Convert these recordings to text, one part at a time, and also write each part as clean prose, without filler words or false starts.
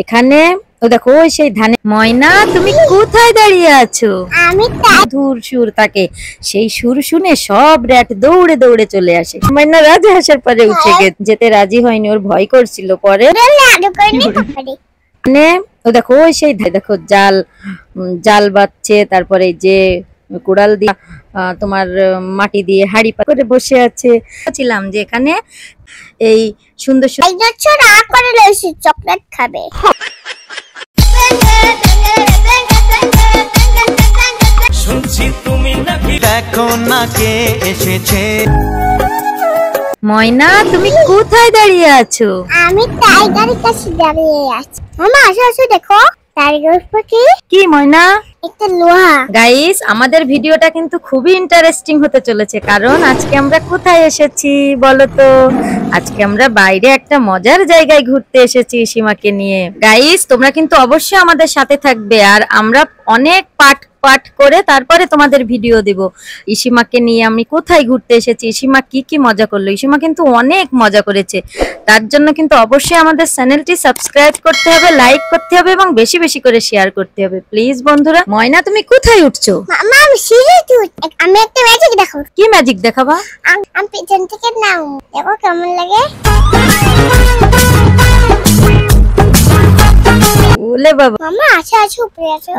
এখানে ও দেখো ওই সেই ধানে। ময়না তুমি কোথায় দাঁড়িয়ে আছো? আমি ধুর সুর থাকে, সেই সুর শুনে সব র্যাট দৌড়ে দৌড়ে চলে আসে। ময়না রাজহাঁসের পরে উঠে যেতে রাজি হয়নি, ওর ভয় করছিল। পরে মানে ও দেখো ওই সেই দেখো জাল জাল বাচ্ছে, তারপরে যে কুড়াল দিয়ে তোমার মাটি দিয়ে হাড়ি করে বসে আছে। ছিলাম যে এখানে এই সুন্দর সুন্দর চকলেট খাবে। শুনছি তুমি নাকি দেখো না কে এসেছে। ময়না তুমি কোথায় দাঁড়িয়ে আছো? আমি টাইগারের কাছে দাঁড়িয়ে আছি। মামা আসো আসো, দেখো টাইগার পাখি। কি ময়না? একটা লোহা। গাইস আমাদের ভিডিওটা কিন্তু খুবই ইন্টারেস্টিং হতে চলেছে, কারণ আজকে আমরা কোথায় এসেছি বলো তো? আজকে আমরা বাইরে একটা মজার জায়গায় ঘুরতে এসেছি সীমাকে নিয়ে। গাইস তোমরা কিন্তু অবশ্যই আমাদের সাথে থাকবে, আর আমরা অনেক পাঠ করে তারপরে তোমাদের ভিডিও দিব। ইসীমাকে নিয়ে আমি কোথায় ঘুরতে এসেছি, ইসীমা কি কি মজা করলো। ইসীমা কিন্তু অনেক মজা করেছে, তার জন্য কিন্তু অবশ্যই আমাদের চ্যানেলটি সাবস্ক্রাইব করতে হবে, লাইক করতে হবে এবং বেশি বেশি করে শেয়ার করতে হবে প্লিজ বন্ধুরা। ময়না তুমি কোথায় উঠছো? মামা আমি সিঁড়িতে উঠছি। আমি একটা ম্যাজিক দেখাবো। কি ম্যাজিক দেখাবা? আমি পিছন থেকে নাও, দেখো কেমন লাগে। ওলে বাবা। মামা আচ্ছা আচ্ছা উপরে আছো,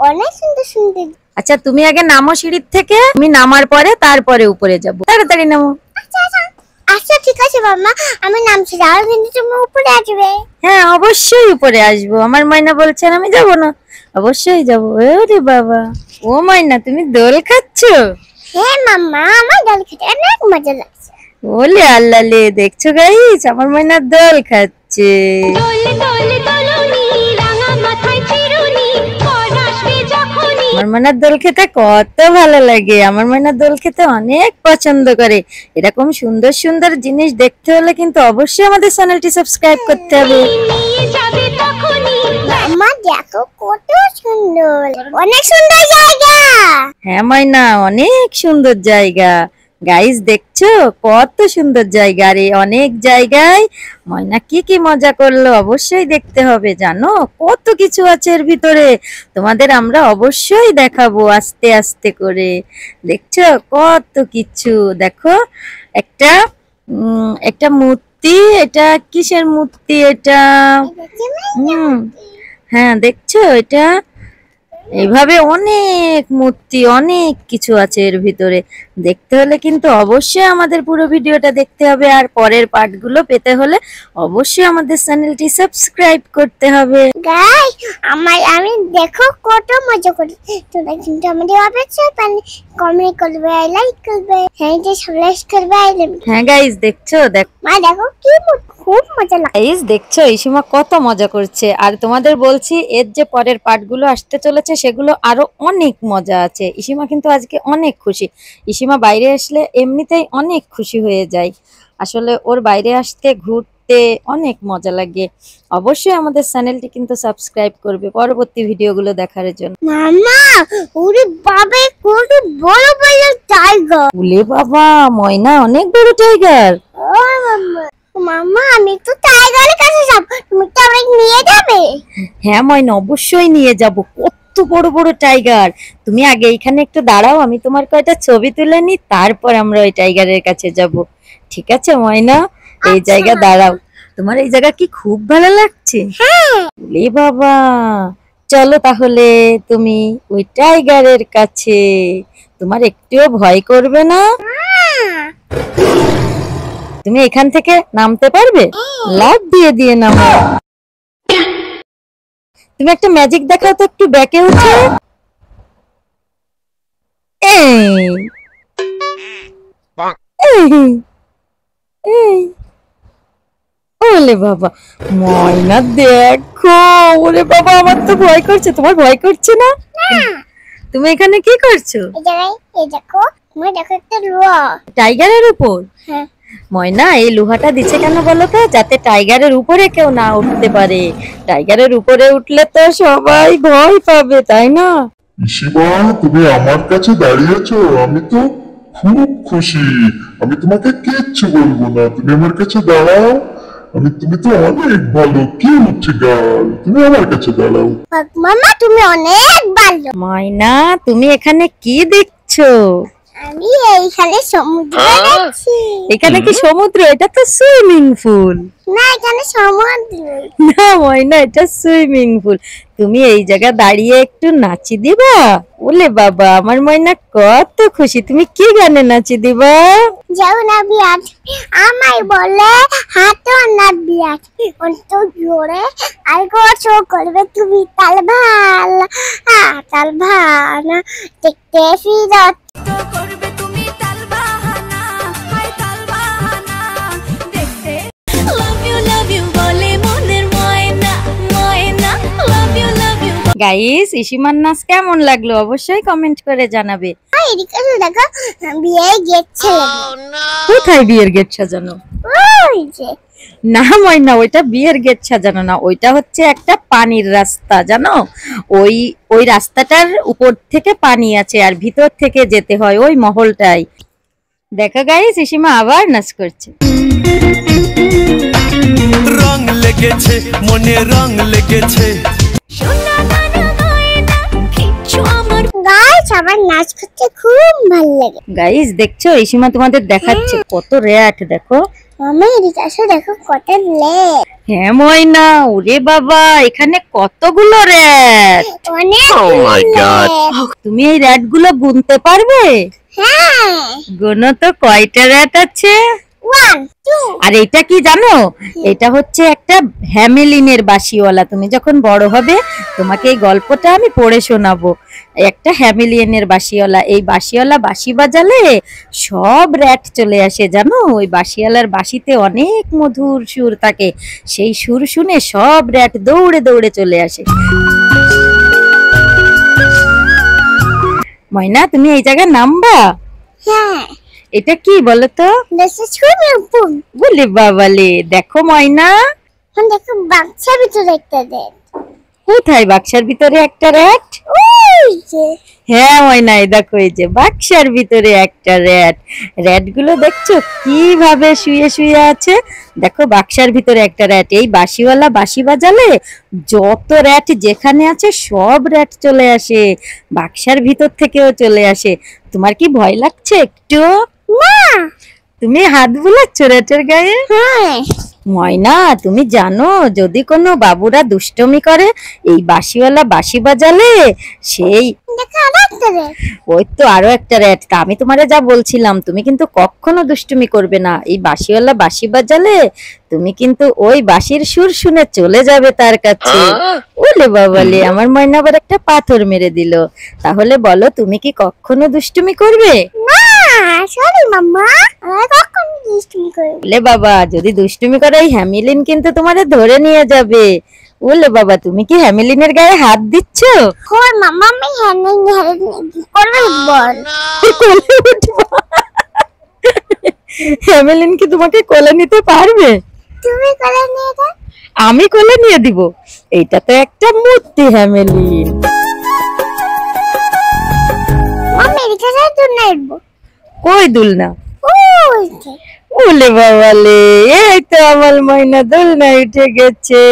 অনেক সুন্দর সুন্দর। আচ্ছা তুমি আগে নামো সিঁড়ি থেকে, আমি নামার পরে তারপরে উপরে যাব। তাড়াতাড়ি নামো। আচ্ছা আচ্ছা আচ্ছা ঠিক আছে মামা, আমি নামছি, আর কিন্তু তুমি উপরে আসবে। হ্যাঁ অবশ্যই উপরে আসবো। আমার ময়না বলছেন আমি যাব না, অবশ্যই যাবো। ওরে বাবা, ও ময়না তুমি দোল খাচ্ছো? হ্যাঁ মামা, আমার দোল খেতে অনেক মজা লাগছে। ওলে আল্লাহ লে, দেখছো গাইস আমার ময়না দোল খাচ্ছে। আমার ময়নার দোল খেতে কত ভালো লাগে, আমার ময়নার দোল খেতে অনেক পছন্দ করে। এরকম সুন্দর সুন্দর জিনিস দেখতে হলে কিন্তু অবশ্যই আমাদের চ্যানেলটি সাবস্ক্রাইব করতে হবে। মামা দেখো কত সুন্দর, অনেক সুন্দর জায়গা। হ্যাঁ ময়না অনেক সুন্দর জায়গা। গাইস দেখছো কত সুন্দর জায়গা, আর এই অনেক জায়গায় ময়না কি কি মজা করলো অবশ্যই দেখতে হবে। জানো কত কিছু আছে এর ভিতরে, তোমাদের আমরা অবশ্যই দেখাবো আস্তে আস্তে করে। দেখছো কত কিছু, দেখো একটা একটা মূর্তি, এটা কিসের মূর্তি এটা? হ্যাঁ দেখছো এটা, এইভাবে অনেক মূর্তি অনেক কিছু আছে এর ভিতরে। দেখতে হলে কিন্তু অবশ্যই আমাদের পুরো ভিডিওটা দেখতে হবে, আর পরের পার্টগুলো পেতে হলে অবশ্যই আমাদের চ্যানেলটি সাবস্ক্রাইব করতে হবে। গাইস আমি দেখো কত মজা করি। তোমরা কিন্তু আমাদের অবশ্যই কমেন্ট করবে, লাইক করবে, হ্যাঁ যে সাবস্ক্রাইব করবে। হ্যাঁ গাইস দেখছো, মা দেখো কি খুব মজা লাগে। গাইস দেখছো ইসীমা কত মজা করছে, আর তোমাদের বলছি এর যে পরের পার্টগুলো আসতে চলেছে সেগুলো আরো অনেক মজা আছে। ইসীমা কিন্তু আজকে অনেক খুশি। ইসীমা বাইরে আসলে এমনিতেই অনেক খুশি হয়ে যায়, আসলে ওর বাইরে আসতে ঘুরতে অনেক মজা লাগে। অবশ্যই আমাদের চ্যানেলটি কিন্তু সাবস্ক্রাইব করবে পরবর্তী ভিডিওগুলো দেখার জন্য। মামা ওরে বাবা কত বড় বড় টাইগার। ওলে বাবা ময়না অনেক বড় টাইগার। ও মামা, মামা আমি তো টাইগারের কাছে যাব, তুমি তো আমাকে নিয়ে যাবে? হ্যাঁ ময়না অবশ্যই নিয়ে যাব, কত বড় বড় টাইগার। তুমি আগে এখানে একটু দাঁড়াও, আমি তোমার কয়টা ছবি তুলে নি, তারপর আমরা ওই টাইগারের কাছে যাব। ঠিক আছে ময়না, এই জায়গা দাঁড়াও। তোমার এই জায়গা কি খুব ভালো লাগছে? হ্যাঁ। ওলে বাবা চলো তাহলে তুমি ওই টাইগারের কাছে। তোমার একটুও ভয় করবে না? তুমি এখান থেকে নামতে পারবে? লাফ দিয়ে দিয়ে নামো। তুমি একটা ম্যাজিক দেখাও তো, একটু ব্যাকে উঠে। ওলে বাবা ময়না দেখো, ওরে বাবা আমার তো ভয় করছে। তোমার ভয় করছে না? তুমি এখানে কি করছো? এই দেখো, তুমি দেখো একটা লোহা টাইগারের উপর। হ্যাঁ ময়না এই লোহাটা দিচ্ছে কেন বলো তো? যাতে টাইগারের উপরে কেউ না উঠতে পারে। টাইগারের উপরে উঠলে তো সবাই ভয় পাবে, তাই না? ইসীমা তুমি আমার কাছে দাঁড়িয়েছো, আমি তো খুব খুশি। আমি তোমাকে কিচ্ছু বলবো না, তুমি আমার কাছে দাঁড়াও, তুমি তো অনেক ভালো কিউট গার্ল, তুমি আমার কাছে দাঁড়াও। মামা তুমি অনেক ভালো। ময়না তুমি এখানে কি দেখছো? আমি এইখানে সমুদ্র দেখছি। এখানে কি সমুদ্র? এটা তো সুইমিং পুল। না এখানে সমুদ্র। না ময়না, এটা সুইমিং পুল। তুমি এই জায়গা দাঁড়িয়ে একটু নাচি দিবা? ওলে বাবা, আমার ময়না কত খুশি। তুমি কি গানে নাচি দিবা? যাও না বিয়ার আমায় বলে হাতো না বিয়ার অন্ত জোরে আর গোছো করবে তুমি তাল ভাল তাল ভানা দেখতে ফিরত করবে তুমি তাল বাহানা, হাই তাল বাহানা দেখতে। লাভ ইউ বলে মনের ময়না, ময়না লাভ ইউ গাইস, ইসিমার নাচ কেমন লাগলো অবশ্যই কমেন্ট করে জানাবে। এদিকে দেখো বিয়ে গেছে কোথায় বিয়ের গেট সাজানো? ওই যে না ময়না, ওইটা বিয়ের গেট সাজানো না, ওইটা হচ্ছে একটা পানির রাস্তা, জানো? ওই ওই রাস্তাটার উপর থেকে পানি আছে আর ভিতর থেকে যেতে হয় ওই মহলটাই। দেখো গাইস, ইসিমা আবার নাচ করছে। রং লেগেছে মনে, রং লেগেছে। গাইস আমার নাচ করতে খুব ভালো লাগে। গাইস দেখছো, ইসিমা তোমাদের দেখাচ্ছে কত র্যাট। দেখো মামা এদিকে আসো, দেখো কত লেট। হ্যাঁ ময়না, ওরে বাবা এখানে কতগুলো র্যাট। অনেক তুমি এই র্যাট গুলো গুনতে পারবে? হ্যাঁ গুনো তো, কয়টা র্যাট আছে? 1 2 আর এটা কি জানো? এটা হচ্ছে একটা হ্যামেলিনের বাঁশিওয়ালা। তুমি যখন বড় হবে তোমাকে এই গল্পটা আমি পড়ে শোনাবো। একটা হ্যামেলিনের বাঁশিওয়ালা, এই বাঁশিওয়ালা বাঁশি বাজালে সব র্যাট চলে আসে, জানো? ওই বাঁশিওয়ালার বাঁশিতে অনেক মধুর সুর থাকে, সেই সুর শুনে সব র্যাট দৌড়ে দৌড়ে চলে আসে। ময়না তুমি এই জায়গায় নামবা? হ্যাঁ এটা কি বলো তো? this is swimming pool। বলে বাবালে, দেখো ময়না, দেখো বাচ্চার ভিতরে একটা দেখ। কোথায়? বাক্সার ভিতরে একটা র্যাট। ওই যে হ্যাঁ ময়না, এই দেখো, এই যে বাক্সার ভিতরে একটা র্যাট। র্যাট গুলো দেখছো কিভাবে শুয়ে শুয়ে আছে? দেখো বাক্সার ভিতরে একটা র্যাট। এই বাঁশিওয়ালা বাঁশি বাজালে যত র্যাট যেখানে আছে সব র্যাট চলে আসে, বাক্সার ভিতর থেকেও চলে আসে। তোমার কি ভয় লাগছে একটু? না তুমি হাত বুলাচ্ছ র্যাটের গায়ে? হ্যাঁ ময়না তুমি জানো, যদি কোনো বাবুরা দুষ্টমি করে এই বাঁশিওয়ালা বাঁশি বাজালে সেই দেখো আরেকটা দেখ। ওই তো আরো একটা র্যাট। তা আমি তোমারে যা বলছিলাম, তুমি কিন্তু কখনো দুষ্টুমি করবে না। এই বাঁশিওয়ালা বাঁশি বাজালে তুমি কিন্তু ওই বাঁশির সুর শুনে চলে যাবে তার কাছে। ওলে বাবালে, আমার ময়না আবার একটা পাথর মেরে দিল। তাহলে বলো, তুমি কি কখনো দুষ্টুমি করবে? না সরি মাম্মা, আমি কখন দুষ্টুমি করব? ওলে বাবা, যদি দুষ্টুমি করে এই হ্যামিলিন কিন্তু তোমারে ধরে নিয়ে যাবে। ওলে বাবা, তুমি কি হ্যামিলিনের গায়ে হাত দিচ্ছ? কই মাম্মা, আমি হ্যান্ডিং করবে বল। কোলে উঠবো? হ্যামিলিন কি তোমাকে কোলে নিতে পারবে? তুমি করে নিয়ে যাও। আমি কোলে নিয়ে দিব? এইটা তো একটা মূর্তি হ্যামিলিন। মাম্মা এদিকে যাই, তুই নাইবো। কই দুলনা? ওই যে ওলে বাবালে, এই তো আমার ময়না দোলনায় উঠে গেছে।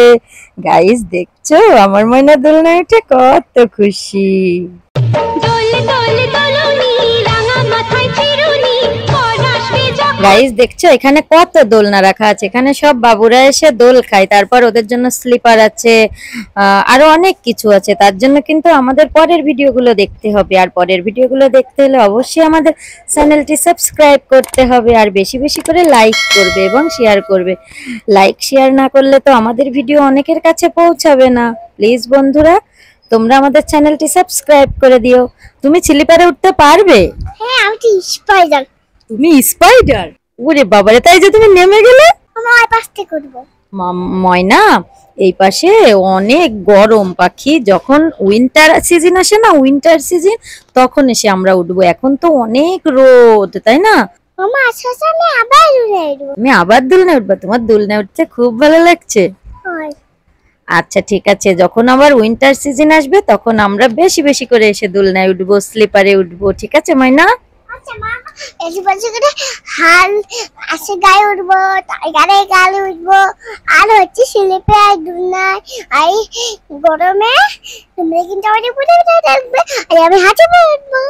গাইস দেখছো, আমার ময়না দোলনায় উঠে কত খুশি। গাইস দেখছো, এখানে কত দোলনা রাখা আছে। এখানে সব বাবুরা এসে দোল খায়, তারপর ওদের জন্য স্লিপার আছে, আরো অনেক কিছু আছে। তার জন্য কিন্তু আমাদের পরের ভিডিওগুলো দেখতে হবে, আর পরের ভিডিওগুলো দেখতে হলে অবশ্যই আমাদের চ্যানেলটি সাবস্ক্রাইব করতে হবে, আর বেশি বেশি করে লাইক করবে এবং শেয়ার করবে। লাইক শেয়ার না করলে তো আমাদের ভিডিও অনেকের কাছে পৌঁছাবে না। প্লিজ বন্ধুরা, তোমরা আমাদের চ্যানেলটি সাবস্ক্রাইব করে দিও। তুমি স্লিপারে উঠতে পারবে? হ্যাঁ আমি তো স্পাইডার। তুমি স্পাইডার? ওরে বাবারে, তাই যে তুমি নেমে গেলে। আমার পাশ থেকে করবো। ময়না, এই পাশে অনেক গরম পাখি, যখন উইন্টার সিজন আসে না, উইন্টার সিজন, তখন এসে আমরা উঠবো। এখন তো অনেক রোদ, তাই না? মামা আচ্ছা আমি আবার উড়ে উঠবো। তুমি আবার দোলনায় উঠবা? তোমার দোলনায় উঠতে খুব ভালো লাগছে। হয় আচ্ছা ঠিক আছে, যখন আবার উইন্টার সিজন আসবে তখন আমরা বেশি বেশি করে এসে দোলনায় উঠবো, স্লিপারে উঠবো। ঠিক আছে ময়না? আচ্ছা মামা এই বছর করে হাল আসে গায়ে উঠবো টাইগারে গালে উঠবো আর হচ্ছে স্লিপে আর দুনায় আর গরমে তোমরা কিন্তু আমাদের পুরো থাকবে আর আমি হাঁটু উঠবো।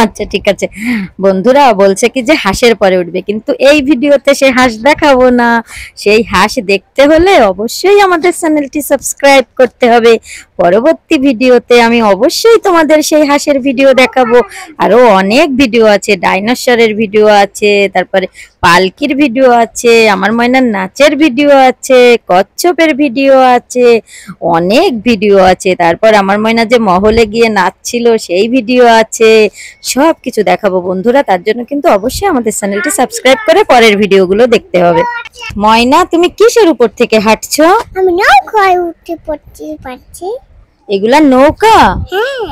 আচ্ছা ঠিক আছে, বন্ধুরা বলছে কি যে হাঁসের পরে উঠবে, কিন্তু এই ভিডিওতে সে হাঁস দেখাবো না। সেই হাঁস দেখতে হলে অবশ্যই আমাদের চ্যানেলটি সাবস্ক্রাইব করতে হবে। পরবর্তী ভিডিওতে আমি অবশ্যই তোমাদের সেই হাঁসের ভিডিও দেখাবো। আরো অনেক ভিডিও আছে, ডাইনোসরের ভিডিও আছে, তারপরে পালকির ভিডিও আছে, আমার ময়নার নাচের ভিডিও আছে, কচ্ছপের ভিডিও আছে, অনেক ভিডিও আছে। তারপর আমার ময়না যে মহলে গিয়ে নাচছিল সেই ভিডিও আছে, সব কিছু দেখাবো বন্ধুরা। তার জন্য কিন্তু অবশ্যই আমাদের চ্যানেলটি সাবস্ক্রাইব করে পরের ভিডিওগুলো দেখতে হবে। ময়না তুমি কিসের উপর থেকে হাঁটছো? আমি নৌকায় উঠতে পারছি। এগুলা নৌকা? হ্যাঁ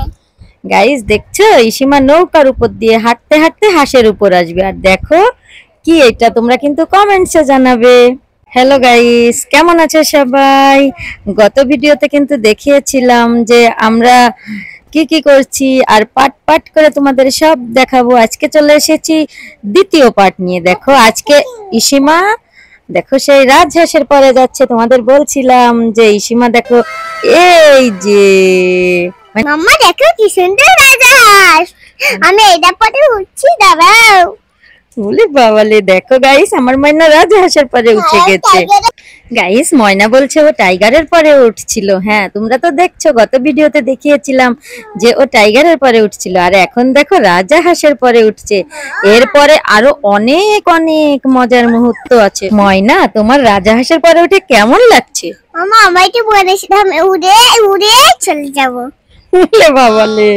গাইস দেখছো, ইসিমা নৌকার উপর দিয়ে হাঁটতে হাঁটতে হাঁসের উপর আসবে। আর দেখো কি এটা, তোমরা কিন্তু কমেন্টসে জানাবে। হ্যালো গাইস, কেমন আছো সবাই? গত ভিডিওতে কিন্তু দেখিয়েছিলাম যে আমরা কি কি করছি, আর পার্ট পার্ট করে তোমাদের সব দেখাবো। আজকে চলে এসেছি দ্বিতীয় পার্ট নিয়ে। দেখো আজকে ইসিমা দেখো সেই রাজহাঁসের পরে যাচ্ছে। তোমাদের বলছিলাম যে ইসিমা দেখো এই যে মাম্মা দেখো কি সুন্দর রাজহাঁস, আমি এটা পরে উঠছি, দাঁড়াও। বলি বাবালে, দেখো গাইস আমার ময়না রাজহাঁসের পরে উঠে গেছে। গাইস ময়না বলছে ও টাইগারের পরে উঠছিল। হ্যাঁ তোমরা তো দেখছো, গত ভিডিওতে দেখিয়েছিলাম যে ও টাইগারের পরে উঠছিল, আর এখন দেখো রাজহাঁসের পরে উঠছে। এরপরে আরো অনেক অনেক মজার মুহূর্ত আছে। ময়না তোমার রাজহাঁসের পরে উঠে কেমন লাগছে? মামা আমায় তো বলেছিলাম উড়ে উড়ে চলে যাবো। বলে বাবালে,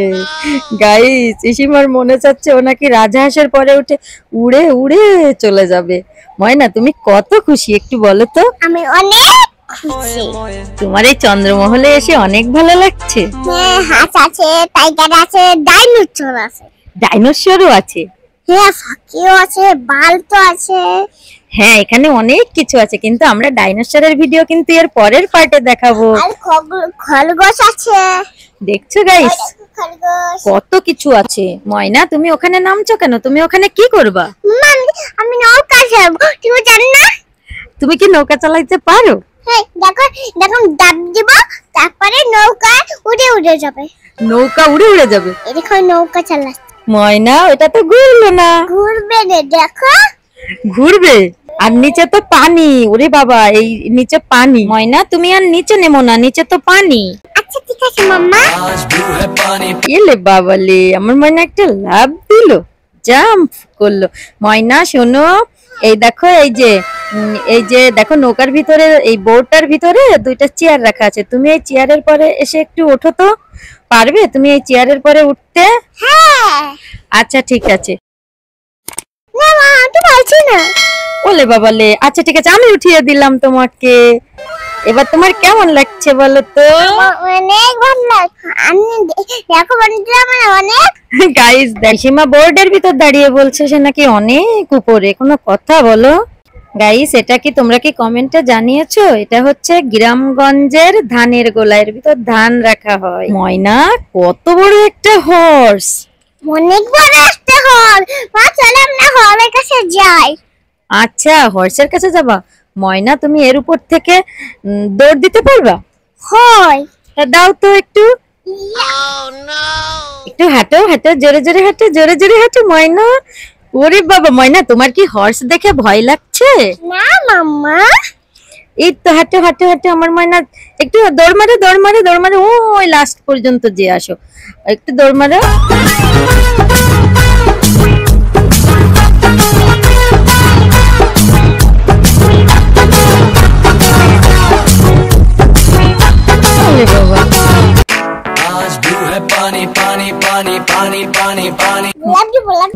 গাইস ইসিমার মনে চাচ্ছে ও নাকি রাজহাঁসের পরে উঠে উড়ে উড়ে চলে যাবে। ময়না তুমি কত খুশি একটু বলো তো? আমি অনেক খুশি। তোমার এই চন্দ্রমহলে এসে অনেক ভালো লাগছে। হ্যাঁ হাঁস আছে, টাইগার আছে, ডাইনোসর আছে। ডাইনোসরও আছে? হ্যাঁ ফাঁকিও আছে, বালতো আছে। হ্যাঁ এখানে অনেক কিছু আছে, কিন্তু আমরা ডাইনোসরের ভিডিও কিন্তু এর পরের পার্টে দেখাবো। আর খরগোশ আছে। দেখছো গাইস খরগোশ। কত কিছু আছে। ময়না তুমি ওখানে নামছো কেন? তুমি ওখানে কি করবা? মাম্মা, আমি নৌকা চালাবো, তুমি জানো না? তুমি কি নৌকা চালাইতে পারো? হ্যাঁ দেখো দেখো ডাব দিব, তারপরে নৌকা উড়ে উড়ে যাবে। নৌকা উড়ে উড়ে যাবে? এই দেখো নৌকা চালাচ্ছে। ময়না ওটা তো ঘুরলো না। ঘুরবে না, দেখো ঘুরবে, আর নিচে তো পানি। ওরে বাবা, এই নিচে পানি। ময়না তুমি আর নিচে নেমো না, নিচে তো পানি। আচ্ছা ঠিক আছে মাম্মা। এলে বাবালে, আমার ময়না একটা লাফ দিল, জাম্প করলো। ময়না শোনো, এই দেখো এই যে দেখো নৌকার ভিতরে, এই বোটটার ভিতরে দুইটা চেয়ার রাখা আছে। তুমি এই চেয়ারের পরে এসে একটু ওঠো তো, পারবে তুমি এই চেয়ারের পরে উঠতে? হ্যাঁ। আচ্ছা ঠিক আছে। না মা আমি পারছি না। ওলে বাবালে, আচ্ছা ঠিক আছে আমি উঠিয়ে দিলাম তোমাকে। এবার তোমার কেমন লাগছে বলো তো? অনেক ভালো লাগছে। আমি দেখো বন্ধুরা আমার অনেক। গাইস সীমা বোর্ডের ভিতর দাঁড়িয়ে বলছে সে নাকি অনেক উপরে। কোনো কথা বলো গাইস, এটা কি তোমরা কি কমেন্টে জানিয়েছো? এটা হচ্ছে গ্রামগঞ্জের ধানের গোলার ভিতর ধান রাখা হয়। ময়না কত বড় একটা হর্স, অনেক বড় একটা হল। মা চলো আমরা হলের কাছে যাই। আচ্ছা হর্সের কাছে যাবা? ময়না তুমি এর উপর থেকে দৌড় দিতে পারবা? হয় তা দাও তো একটু, একটু হাঁটো হাঁটো, জোরে জোরে হাঁটো, জোরে জোরে হাঁটো ময়না। ওরে বাবা ময়না, তোমার কি হর্স দেখে ভয় লাগছে? না মাম্মা। এই তো হাঁটো হাঁটো হাঁটো আমার ময়না, একটু দৌড় মারো দৌড় মারো দৌড় মারো, ওই লাস্ট পর্যন্ত যে আসো, একটু দৌড় মারো। বাবা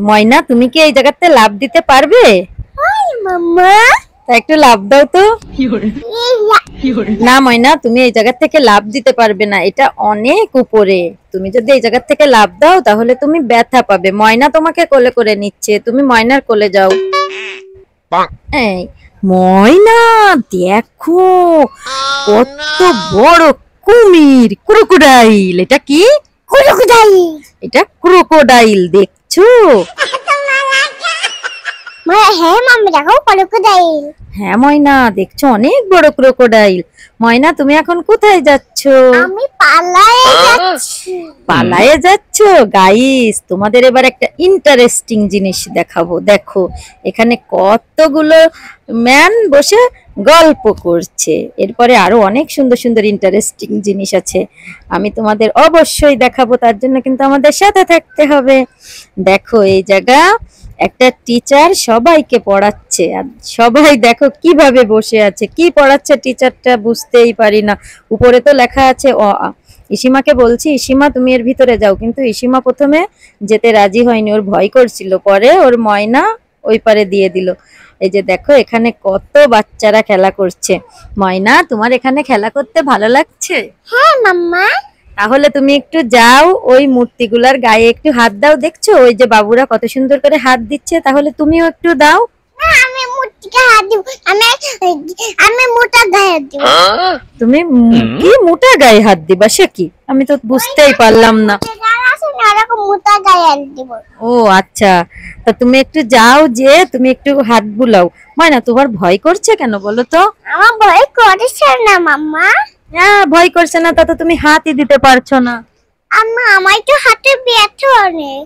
ময়না তুমি কি এই জায়গাতে লাফ দিতে পারবে? মাম্মা তা একটু লাফ দাও তো। না ময়না তুমি এই জায়গা থেকে লাফ দিতে পারবে না, এটা অনেক উপরে। তুমি যদি এই জায়গা থেকে লাফ দাও তাহলে তুমি ব্যথা পাবে। ময়না তোমাকে কোলে করে নিচ্ছে, তুমি ময়নার কোলে যাও। এই ময়না দেখো কত বড় কুমির, ক্রোকোডাইল। এটা কি? ক্রোকোডাইল। এটা ক্রোকোডাইল, দেখতে দেখছো? হ্যাঁ মাম্মি দেখো ক্রোকোডাইল। হ্যাঁ ময়না, দেখছো অনেক বড় ক্রোকোডাইল। ময়না তুমি এখন কোথায় যাচ্ছ? আমি পালায়ে যাচ্ছি। পালায়ে যাচ্ছ? গাইস তোমাদের এবার একটা ইন্টারেস্টিং জিনিস দেখাবো। দেখো এখানে কতগুলো ম্যান বসে গল্প করছে। এরপরে আরো অনেক সুন্দর সুন্দর ইন্টারেস্টিং জিনিস আছে, আমি তোমাদের অবশ্যই দেখাবো। তার জন্য কিন্তু আমাদের সাথে থাকতে হবে। দেখো এই জায়গা একটা টিচার সবাইকে পড়াচ্ছে, আর সবাই দেখো কিভাবে বসে আছে। কি পড়াচ্ছে টিচারটা বুঝতেই পারি না। উপরে তো লেখা আছে অ আ। ইসিমাকে বলছি ইসিমা তুমি এর ভিতরে যাও, কিন্তু ইসিমা প্রথমে যেতে রাজি হয়নি, ওর ভয় করছিল। পরে ওর ময়না ওই পারে দিয়ে দিল। এই যে দেখো এখানে কত বাচ্চারা খেলা করছে। ময়না তোমার এখানে খেলা করতে ভালো লাগছে? হ্যাঁ মাম্মা। তাহলে তুমি একটু যাও, ওই মূর্তিগুলার গায়ে একটু হাত দাও। দেখছো ওই যে বাবুরা কত সুন্দর করে হাত দিচ্ছে, তাহলে তুমিও একটু দাও। না আমি মূর্তিকে হাত দিব। আমি মোটা গায়ে দিব। তুমি কি মোটা গায়ে হাত দিবা? সে কি, আমি তো বুঝতেই পারলাম না। এরকম মোটা গায়ে হাত দিব। ও আচ্ছা, তা তুমি একটু যাও, যে তুমি একটু হাত বুলাও। ময়না তোমার ভয় করছে কেন বলো তো? আমার ভয় করছে না মাম্মা। হ্যাঁ ভয় করছে না, তা তো তুমি হাতই দিতে পারছো না। আম্মা আমার তো হাতে ব্যথা অনেক।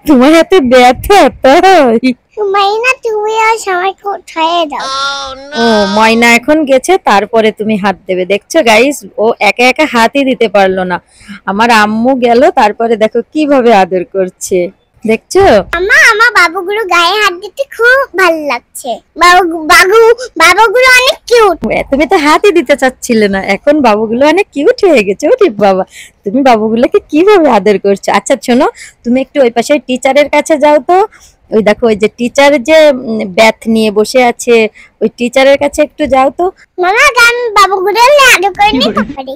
তোমার হাতে ব্যথা? তাই? মাইনা তুমি আর সময় কোথায় দাও? ও ময়না এখন গেছে, তারপরে তুমি হাত দেবে। দেখছো গাইস, ও একা একা হাতই দিতে পারলো না। আমার আম্মু গেল, তারপরে দেখো কিভাবে আদর করছে, দেখছো? আমার বাবুগুলো গায়ে হাত দিতে খুব ভালো লাগছে। বাবুগুলো অনেক কিউট। তুমি তো হাতই দিতে চাচ্ছিলে না, এখন বাবুগুলো অনেক কিউট হয়ে গেছে। ওরে বাবা, তুমি বাবুগুলোকে কিভাবে আদর করছো। আচ্ছা শোনো, তুমি একটু ওই পাশে টিচারের কাছে যাও তো। ওই দেখো ওই যে টিচার যে ব্যাথ নিয়ে বসে আছে, ওই টিচারের কাছে একটু যাও তো। মামা আমি বাবুগুলো আদর করে নিতে পারি?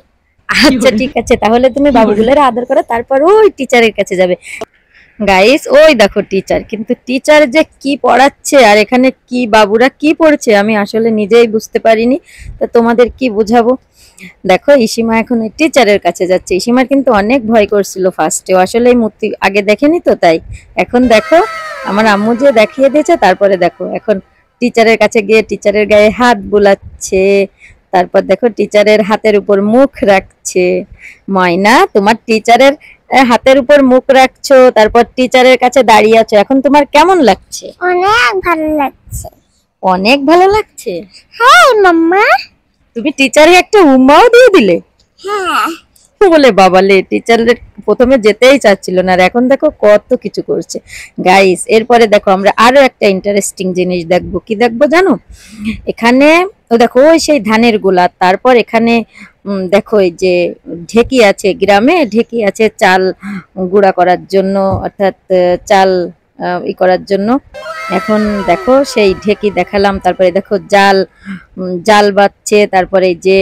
আচ্ছা ঠিক আছে, তাহলে তুমি বাবুগুলোর আদর করো, তারপর ওই টিচারের কাছে যাবে। গাইস ওই দেখো টিচার, কিন্তু টিচার যে কি পড়াচ্ছে আর এখানে কি বাবুরা কি পড়ছে আমি আসলে নিজেই বুঝতে পারিনি। তা তোমাদের কি বুঝাবো। দেখো ইসিমা এখন ওই টিচারের কাছে যাচ্ছে। ইসিমার কিন্তু অনেক ভয় করছিল ফার্স্টে, আসলে এই মূর্তি আগে দেখেনি তো তাই। এখন দেখো আমার আম্মু যে দেখিয়ে দিয়েছে, তারপরে দেখো এখন টিচারের কাছে গিয়ে টিচারের গায়ে হাত বুলাচ্ছে। তারপর দেখো টিচারের হাতের উপর মুখ রাখছে। ময়না তোমার টিচারের হাতের উপর মুখ রাখছো, তারপর টিচারের কাছে দাঁড়িয়ে আছো, এখন তোমার কেমন লাগছে? অনেক ভালো লাগছে। অনেক ভালো লাগছে? হ্যাঁ মাম্মা। তুমি টিচারে একটা উম্মাও দিয়ে দিলে? হ্যাঁ। বলে বাবালে, টিচারের প্রথমে যেতেই চাচ্ছিল না, আর এখন দেখো কত কিছু করছে। গাইস এরপরে দেখো আমরা আরো একটা ইন্টারেস্টিং জিনিস দেখবো। কি দেখবো জানো? এখানে ও দেখো ওই সেই ধানের গোলা, তারপর এখানে দেখো এই যে ঢেকি আছে, গ্রামে ঢেকি আছে চাল গুঁড়া করার জন্য, অর্থাৎ চাল ই করার জন্য। এখন দেখো সেই ঢেকি দেখালাম, তারপরে দেখো জাল বাচ্ছে, তারপরে যে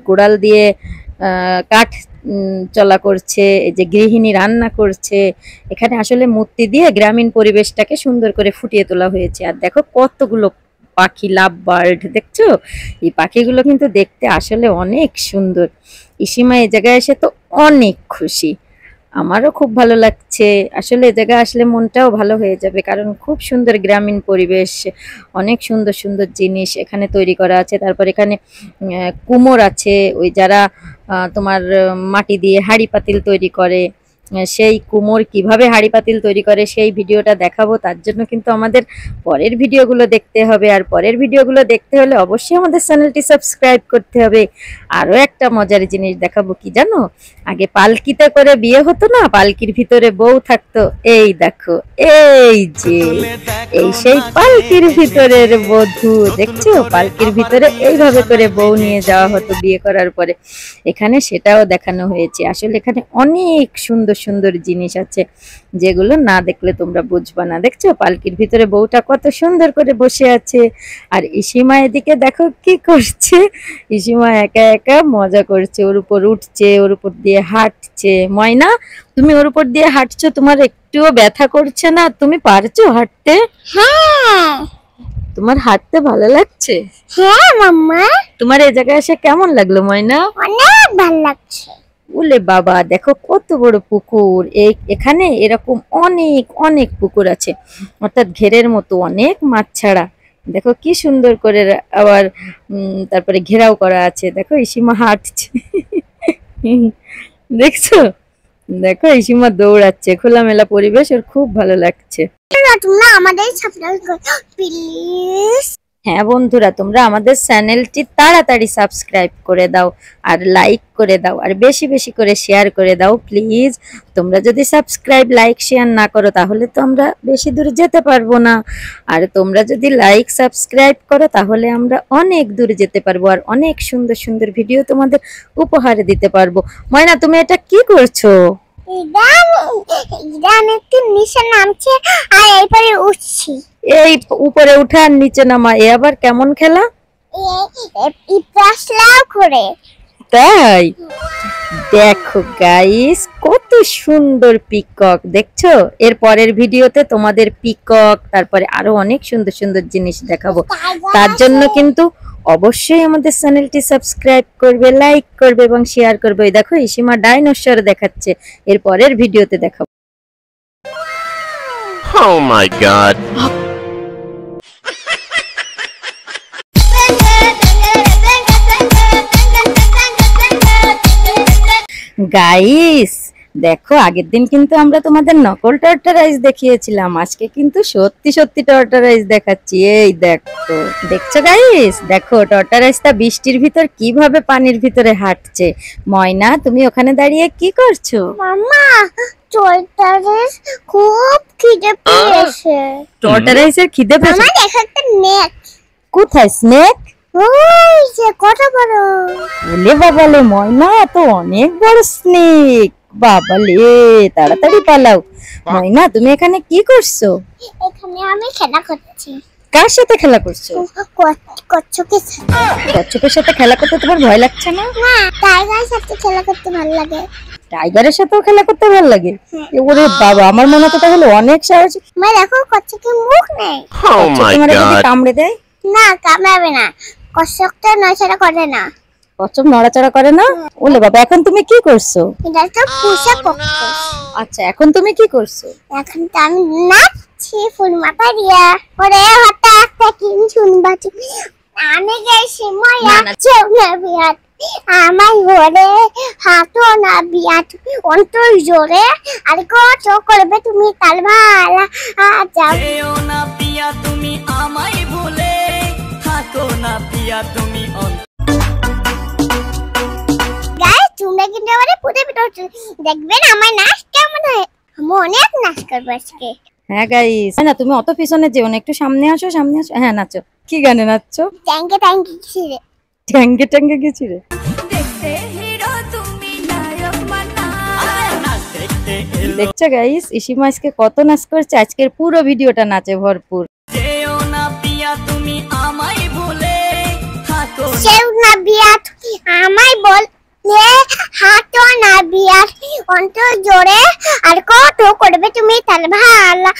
কুড়াল দিয়ে কাঠ চলা করছে, এই যে গৃহিণী রান্না করছে। এখানে আসলে মূর্তি দিয়ে গ্রামীণ পরিবেশটাকে সুন্দর করে ফুটিয়ে তোলা হয়েছে। আর দেখো কতগুলো পাখি, লাভ বার্ড, দেখছো? এই পাখিগুলো কিন্তু দেখতে আসলে অনেক সুন্দর। ইসিমা এই জায়গায় এসে তো অনেক খুশি, আমারও খুব ভালো লাগছে। আসলে এই জায়গায় আসলে মনটাও ভালো হয়ে যাবে, কারণ খুব সুন্দর গ্রামীণ পরিবেশ, অনেক সুন্দর সুন্দর জিনিস এখানে তৈরি করা আছে। তারপর এখানে কুমোর আছে, ওই যারা তোমার মাটি দিয়ে হাঁড়ি পাতিল তৈরি করে, সেই কুমোর কিভাবে হাঁড়ি পাতিল তৈরি করে সেই ভিডিওটা দেখাবো। তার জন্য কিন্তু আমাদের পরের ভিডিওগুলো দেখতে হবে, আর পরের ভিডিওগুলো দেখতে হলে অবশ্যই আমাদের চ্যানেলটি সাবস্ক্রাইব করতে হবে। আরো একটা মজার জিনিস দেখাবো, কি জানো? আগে পালকিতে করে বিয়ে হতো না, পালকির ভিতরে বউ থাকতো। এই দেখো এই যে এই সেই পালকির ভিতরের বধূ, দেখছো? পালকির ভিতরে এইভাবে করে বউ নিয়ে যাওয়া হতো বিয়ে করার পরে। এখানে সেটাও দেখানো হয়েছে। আসলে এখানে অনেক সুন্দর সুন্দর জিনিস আছে, যেগুলো না দেখলে তোমরা বুঝবা না। দেখছো পালকির ভিতরে বউটা কত সুন্দর করে বসে আছে, আর ইসিমা এদিকে দেখো কি করছে। ইসিমা একা একা মজা করছে, ওর উপর উঠছে, ওর উপর দিয়ে হাঁটছে। ময়না তুমি ওর উপর দিয়ে হাঁটছো, তোমার একটুও ব্যথা করছে না? তুমি পারছো হাঁটতে? হ্যাঁ। তোমার হাঁটতে ভালো লাগছে? হ্যাঁ মাম্মা। তোমার এই জায়গায় এসে কেমন লাগলো ময়না? অনেক ভালো লাগছে। ওলে বাবা, দেখো কত বড় পুকুর। এখানে এরকম অনেক অনেক পুকুর আছে, অর্থাৎ ঘেরের মতো অনেক মাছ ছাড়া। দেখো কি সুন্দর করে আবার তারপরে ঘেরাও করা আছে। দেখো ইসিমা হাঁটছে দেখছো, দেখো ইসিমা দৌড়াচ্ছে। খোলামেলা পরিবেশ, ওর খুব ভালো লাগছে। তোমরা আমাদের সাবস্ক্রাইব করো প্লিজ। হ্যাঁ বন্ধুরা, তোমরা আমাদের চ্যানেলটি তাড়াতাড়ি সাবস্ক্রাইব করে দাও, আর লাইক করে দাও, আর বেশি বেশি করে শেয়ার করে দাও প্লিজ। তোমরা যদি সাবস্ক্রাইব, লাইক, শেয়ার না করো তাহলে তো আমরা বেশি দূর যেতে পারবো না। আর তোমরা যদি লাইক, সাবস্ক্রাইব করো তাহলে আমরা অনেক দূর যেতে পারবো, আর অনেক সুন্দর সুন্দর ভিডিও তোমাদের উপহারে দিতে পারবো। ময়না, তুমি এটা কি করছো? আমি একটু নিচে নামছে আর এইবারে উঠছি। এই উপরে উঠা আর নিচে নামা, এ আবার কেমন খেলা? করে তাই দেখো গাইস, কত সুন্দর পিকক দেখছো। এর পরের ভিডিওতে তোমাদের পিকক, তারপরে আরো অনেক সুন্দর সুন্দর জিনিস দেখাবো। তার জন্য কিন্তু অবশ্যই আমাদের চ্যানেলটি সাবস্ক্রাইব করবে, লাইক করবে এবং শেয়ার করবে। এই দেখো ইসিমা ডাইনোসর দেখাচ্ছে, এর পরের ভিডিওতে দেখাবো। Oh my god. গাইস দেখো, আগের দিন কিন্তু আমরা তোমাদের নকল টর্টারাইজ দেখিয়েছিলাম, আজকে কিন্তু সত্যি সত্যি টর্টারাইজ দেখাচ্ছি। এই দেখো, দেখছো গাইস, দেখো টর্টারাইজটা বৃষ্টির ভিতর কিভাবে পানির ভিতরে হাঁটছে। ময়না, তুমি ওখানে দাঁড়িয়ে কি করছো? মামা টর্টারাইজ খুব খিদে পেয়েছে। টর্টারাইজের খিদে পেয়েছে? মামা দেখো একটা নেক। কোথায় স্নেক? ওই যে কত বড়। বলে বাবালে ময়না, তো অনেক বড় স্নেক। বাবালে, তাড়াতাড়ি পালাও। ময়না, তুমি এখানে কি করছো? এখানে আমি খেলা করছি। কার সাথে খেলা করছো? কচ্ছপের সাথে। কচ্ছপের সাথে খেলা করতে তোমার ভয় লাগছে না? না, টাইগারের সাথে খেলা করতে ভালো লাগে। টাইগারের সাথেও খেলা করতে ভালো লাগে? ওরে বাবা, আমার মনে তো তাহলে অনেক সাহস। মা দেখো কচ্ছপের মুখ নেই। Oh my তোমার যদি god. কামড়ে দেয়? না, কামড়াবে না। কচ্ছপটা নড়াচড়া করে না। কচ্ছপ নড়াচড়া করে না? ওলে বাবা, এখন তুমি কি করছো? এটা তো পুষা পক্ষী। আচ্ছা, এখন তুমি কি করছো? এখন তো আমি নাচছি ফুল মাথা দিয়া। ওরে হঠাৎ থেকে শুনবা তুমি। আমি গেছি মায়া চৌনা বিয়াত। আমার ঘরে হাঁটো না বিয়াত অন্তর জোরে। আর কত করবে তুমি তাল ভালা যাও। যেও না পিয়া তুমি আমায় ভুলে, থাকো না পিয়া তুমি গাইস, তোমরা কিন্তু আমারে পুরো ভিডিও দেখবেন। আমার নাচ কেমন হয়, আমি অনেক নাচ করবো আজকে। হ্যাঁ গাইস, না তুমি অত পিছনে যেও না, একটু সামনে আসো, সামনে আসো। হ্যাঁ নাচো। কি গানে নাচছো? থ্যাংক ইউ ছিড়ে। ট্যাঙ্গে ট্যাঙ্গে গেছি রে। দেখতে হিরো তুমি নায়ক মানা। দেখতে এলো। দেখছো গাইস, ইসিমা আজকে কত নাচ করছে। আজকের পুরো ভিডিওটা নাচে ভরপুর। যেও না পিয়া তুমি আমায় ভুলে, থাকো না চৌনা বিয়াত আমায় বল হাঁটো না বিয়াত অন্তর জোরে। আর কত করবে তুমি তাল ভালা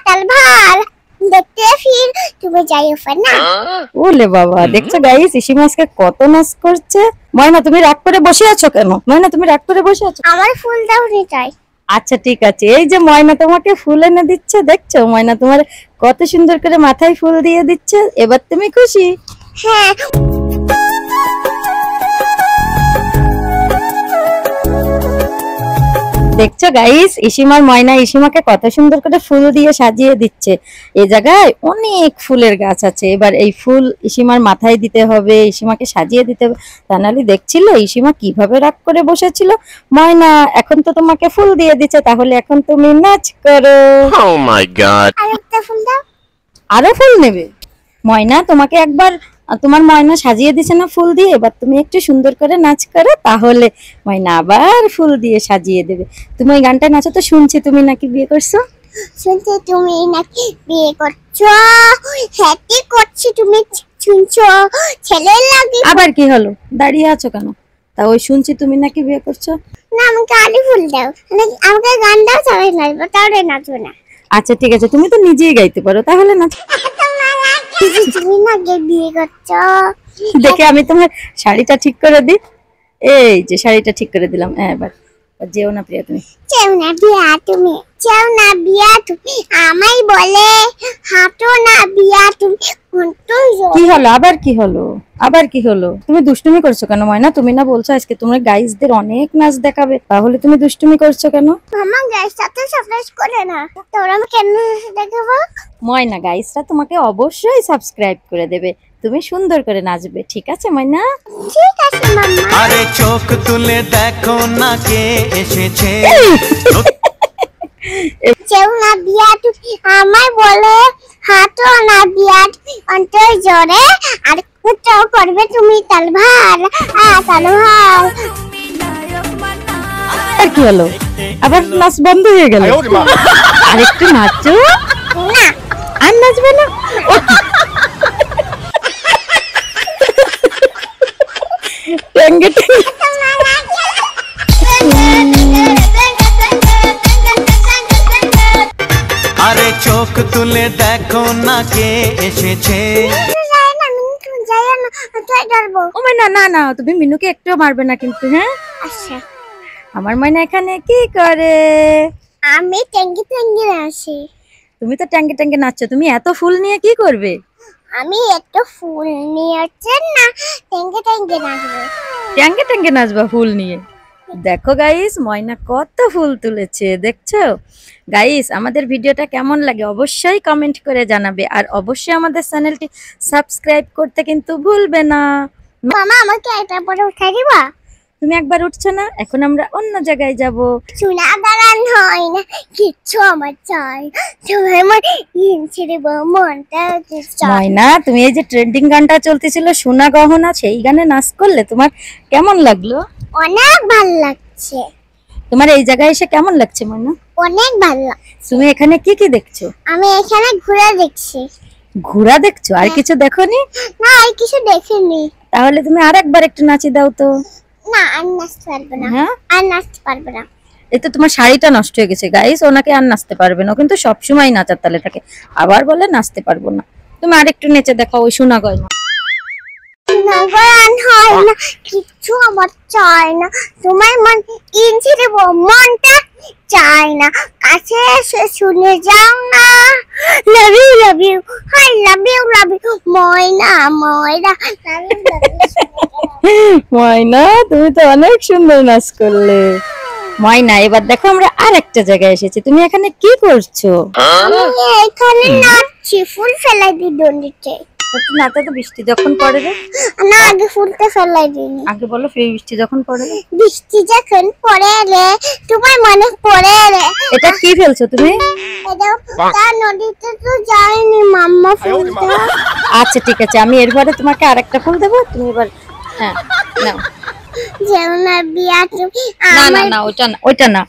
তাল ভাল দেখতে ফির তুমি যাইও না। ওলে বাবা, দেখছো গাইস, ইসিমা আজকে কত নাচ করছে। ময়না, তুমি রাগ করে বসে আছো কেন? ময়না, তুমি রাগ করে বসে আছো? আমার ফুল দাও রে চাই। আচ্ছা ঠিক আছে, এই যে ময়না তোমাকে ফুল এনে দিচ্ছে, দেখছো? ময়না তোমার কত সুন্দর করে মাথায় ফুল দিয়ে দিচ্ছে। এবার তুমি খুশি? হ্যাঁ। দেখছো গাইস, ইসিমার ময়না ইসিমাকে কত সুন্দর করে ফুল দিয়ে সাজিয়ে দিচ্ছে। এই জায়গায় অনেক ফুলের গাছ আছে। এবার এই ফুল ইসিমার মাথায় দিতে হবে, ইসিমাকে সাজিয়ে দিতে হবে। তা নাহলে দেখছিল ইসিমা কিভাবে রাগ করে বসেছিল। ময়না, এখন তো তোমাকে ফুল দিয়ে দিচ্ছে, তাহলে এখন তুমি নাচ করো। Oh my god. আরেকটা ফুল দাও। আরো ফুল নেবে? ময়না, তোমাকে একবার তোমার ময়না সাজিয়ে দিছে না ফুল দিয়ে, এবার তুমি একটু সুন্দর করে নাচ করো, তাহলে ময়না আবার ফুল দিয়ে সাজিয়ে দেবে। তুমি ওই গানটা নাচো তো, শুনছি তুমি নাকি বিয়ে করছো। শুনছি তুমি নাকি বিয়ে করছো। হ্যাঁ কি করছি তুমি শুনছো? ছেলে লাগে। আবার কি হলো, দাঁড়িয়ে আছো কেন? তা ওই শুনছি তুমি নাকি বিয়ে করছো। না, আমাকে আলি ফুল দাও। আমাকে গান দাও, সবাই নাচবো, তাহলে নাচবো না। আচ্ছা ঠিক আছে, তুমি তো নিজেই গাইতে পারো, তাহলে নাচো। তুমি নাকি বিয়ে করছো। দেখে আমি তোমার শাড়িটা ঠিক করে দিই। এই যে শাড়িটা ঠিক করে দিলাম। হ্যাঁ এবার যেও না প্রিয়া তুমি। চাও না বিয়া তুমি, চাও না বিয়া তুমি, আমায় বলে হাঁটো না বিয়া তুমি, কিন্তু কি হলো আবার, কি হলো আবার, কি হলো? তুমি দুষ্টুমি করছো কেন ময়না? তুমি না বলছো আজকে তোমরা গাইসদের অনেক নাচ দেখাবে, তাহলে তুমি দুষ্টুমি করছো কেন? মামা গাইসটা তো সাবস্ক্রাইব করে না, তোরা আমি কেন দেখাবো? ময়না গাইসরা তোমাকে অবশ্যই সাবস্ক্রাইব করে দেবে, তুমি সুন্দর করে নাচবে, ঠিক আছে ময়না? ঠিক আছে মাম্মা। আরে চোখ তুলে দেখো না কে এসেছে। চাও না বিয়া তুমি, আমায় বলে হাঁটো না বিয়া তুমি, অন্তর জোরে আর উঠাও করবে তুমি তালভার, তালভার। আর কি হলো? আবার নাচ বন্ধ হয়ে গেল। আরেকটু নাচো। না আর নাচবে না? ট্যাঙ্গে আরে চোখ তুলে দেখো না কে এসেছে। যাই না মিনু, যাই না, তাই ডরবো। ও ময়না না না, তুমি মিনুকে একটু মারবে না কিন্তু, হ্যাঁ? আচ্ছা আমার ময়না এখানে কি করে? আমি ট্যাঙ্কি ট্যাঙ্কি আসি। তুমি তো ট্যাঙ্গে ট্যাঙ্গে নাচছো, তুমি এত ফুল নিয়ে কি করবে? আমি একটু ফুল নিয়ে না ট্যাঙ্কি ট্যাঙ্কি নাচবো। ট্যাঙ্গে ট্যাঙ্গে নাচবা ফুল নিয়ে? দেখো গাইস, ময়না কত ফুল তুলেছে, দেখছো গাইস? আমাদের ভিডিওটা কেমন লাগে অবশ্যই কমেন্ট করে জানাবে, আর অবশ্যই আমাদের চ্যানেলটি সাবস্ক্রাইব করতে কিন্তু ভুলবে না। মামা আমাকে এটা পরে উঠাই দিবা? তুমি একবার উঠছো না, এখন আমরা অন্য জায়গায় যাব। শোনা দাঁড়ান হয় না, কিচ্ছু আমার চাই, তোমার আমার ছেড়ে মনটা চাই। ময়না তুমি এই যে ট্রেন্ডিং গানটা চলতেছিল সোনা গহনা, সেই গানে নাচ করলে তোমার কেমন লাগলো? অনেক ভালো লাগছে, তোমার এই জায়গায় এসে কেমন লাগছে ময়না? অনেক ভালো লাগছে। তুমি এখানে কি কি দেখছো? আমি এখানে ঘুরে দেখছি। ঘোড়া দেখছো? আর কিছু দেখোনি? না আর কিছু দেখিনি। তাহলে তুমি আরেকবার একটু নাচি দাও তো। না আর নাচতে পারবো না, হ্যাঁ আর নাচতে পারবো না। এই তো তোমার শাড়িটা নষ্ট হয়ে গেছে গাইস, ওনাকে আর নাচতে পারবে না, ও কিন্তু সবসময় নাচার তালে থাকে, আবার বলে নাচতে পারবো না। তুমি আরেকটু নেচে দেখাও ওই সোনা গয়না। নগরান হয় না, কিচ্ছু আমার চাই না, তোমার মন কিনছি দেবো, মনটা চাই না, কাছে এসে শুনে যাও না। Love you hi love you ময়না ময়না, লাভ ইউ। ময়না তুমি তো অনেক সুন্দর নাচ করলে। ময়না এবার দেখো আমরা আরেকটা জায়গায় এসেছি, তুমি এখানে কি করছো? আমি এখানে নাচছি, ফুল ফেলাই দিই দন্ডিতে। একটু নাচা তো, বৃষ্টি যখন পড়ে রে। না আগে ফুলটা ফেলাই দিই। আগে বলো বৃষ্টি যখন পড়ে রে। বৃষ্টি যখন পড়ে রে, তোমার মনে পড়ে রে। এটা কি ফেলছো তুমি? তা নদীতে তো যায়নি মাম্মা ফুলটা। আচ্ছা ঠিক আছে, আমি এরপরে তোমাকে আরেকটা ফুল দেবো, তুমি এবার হ্যাঁ নাও। যেমন বিয়া তুমি না না আমার না ওইটা না, ওইটা না,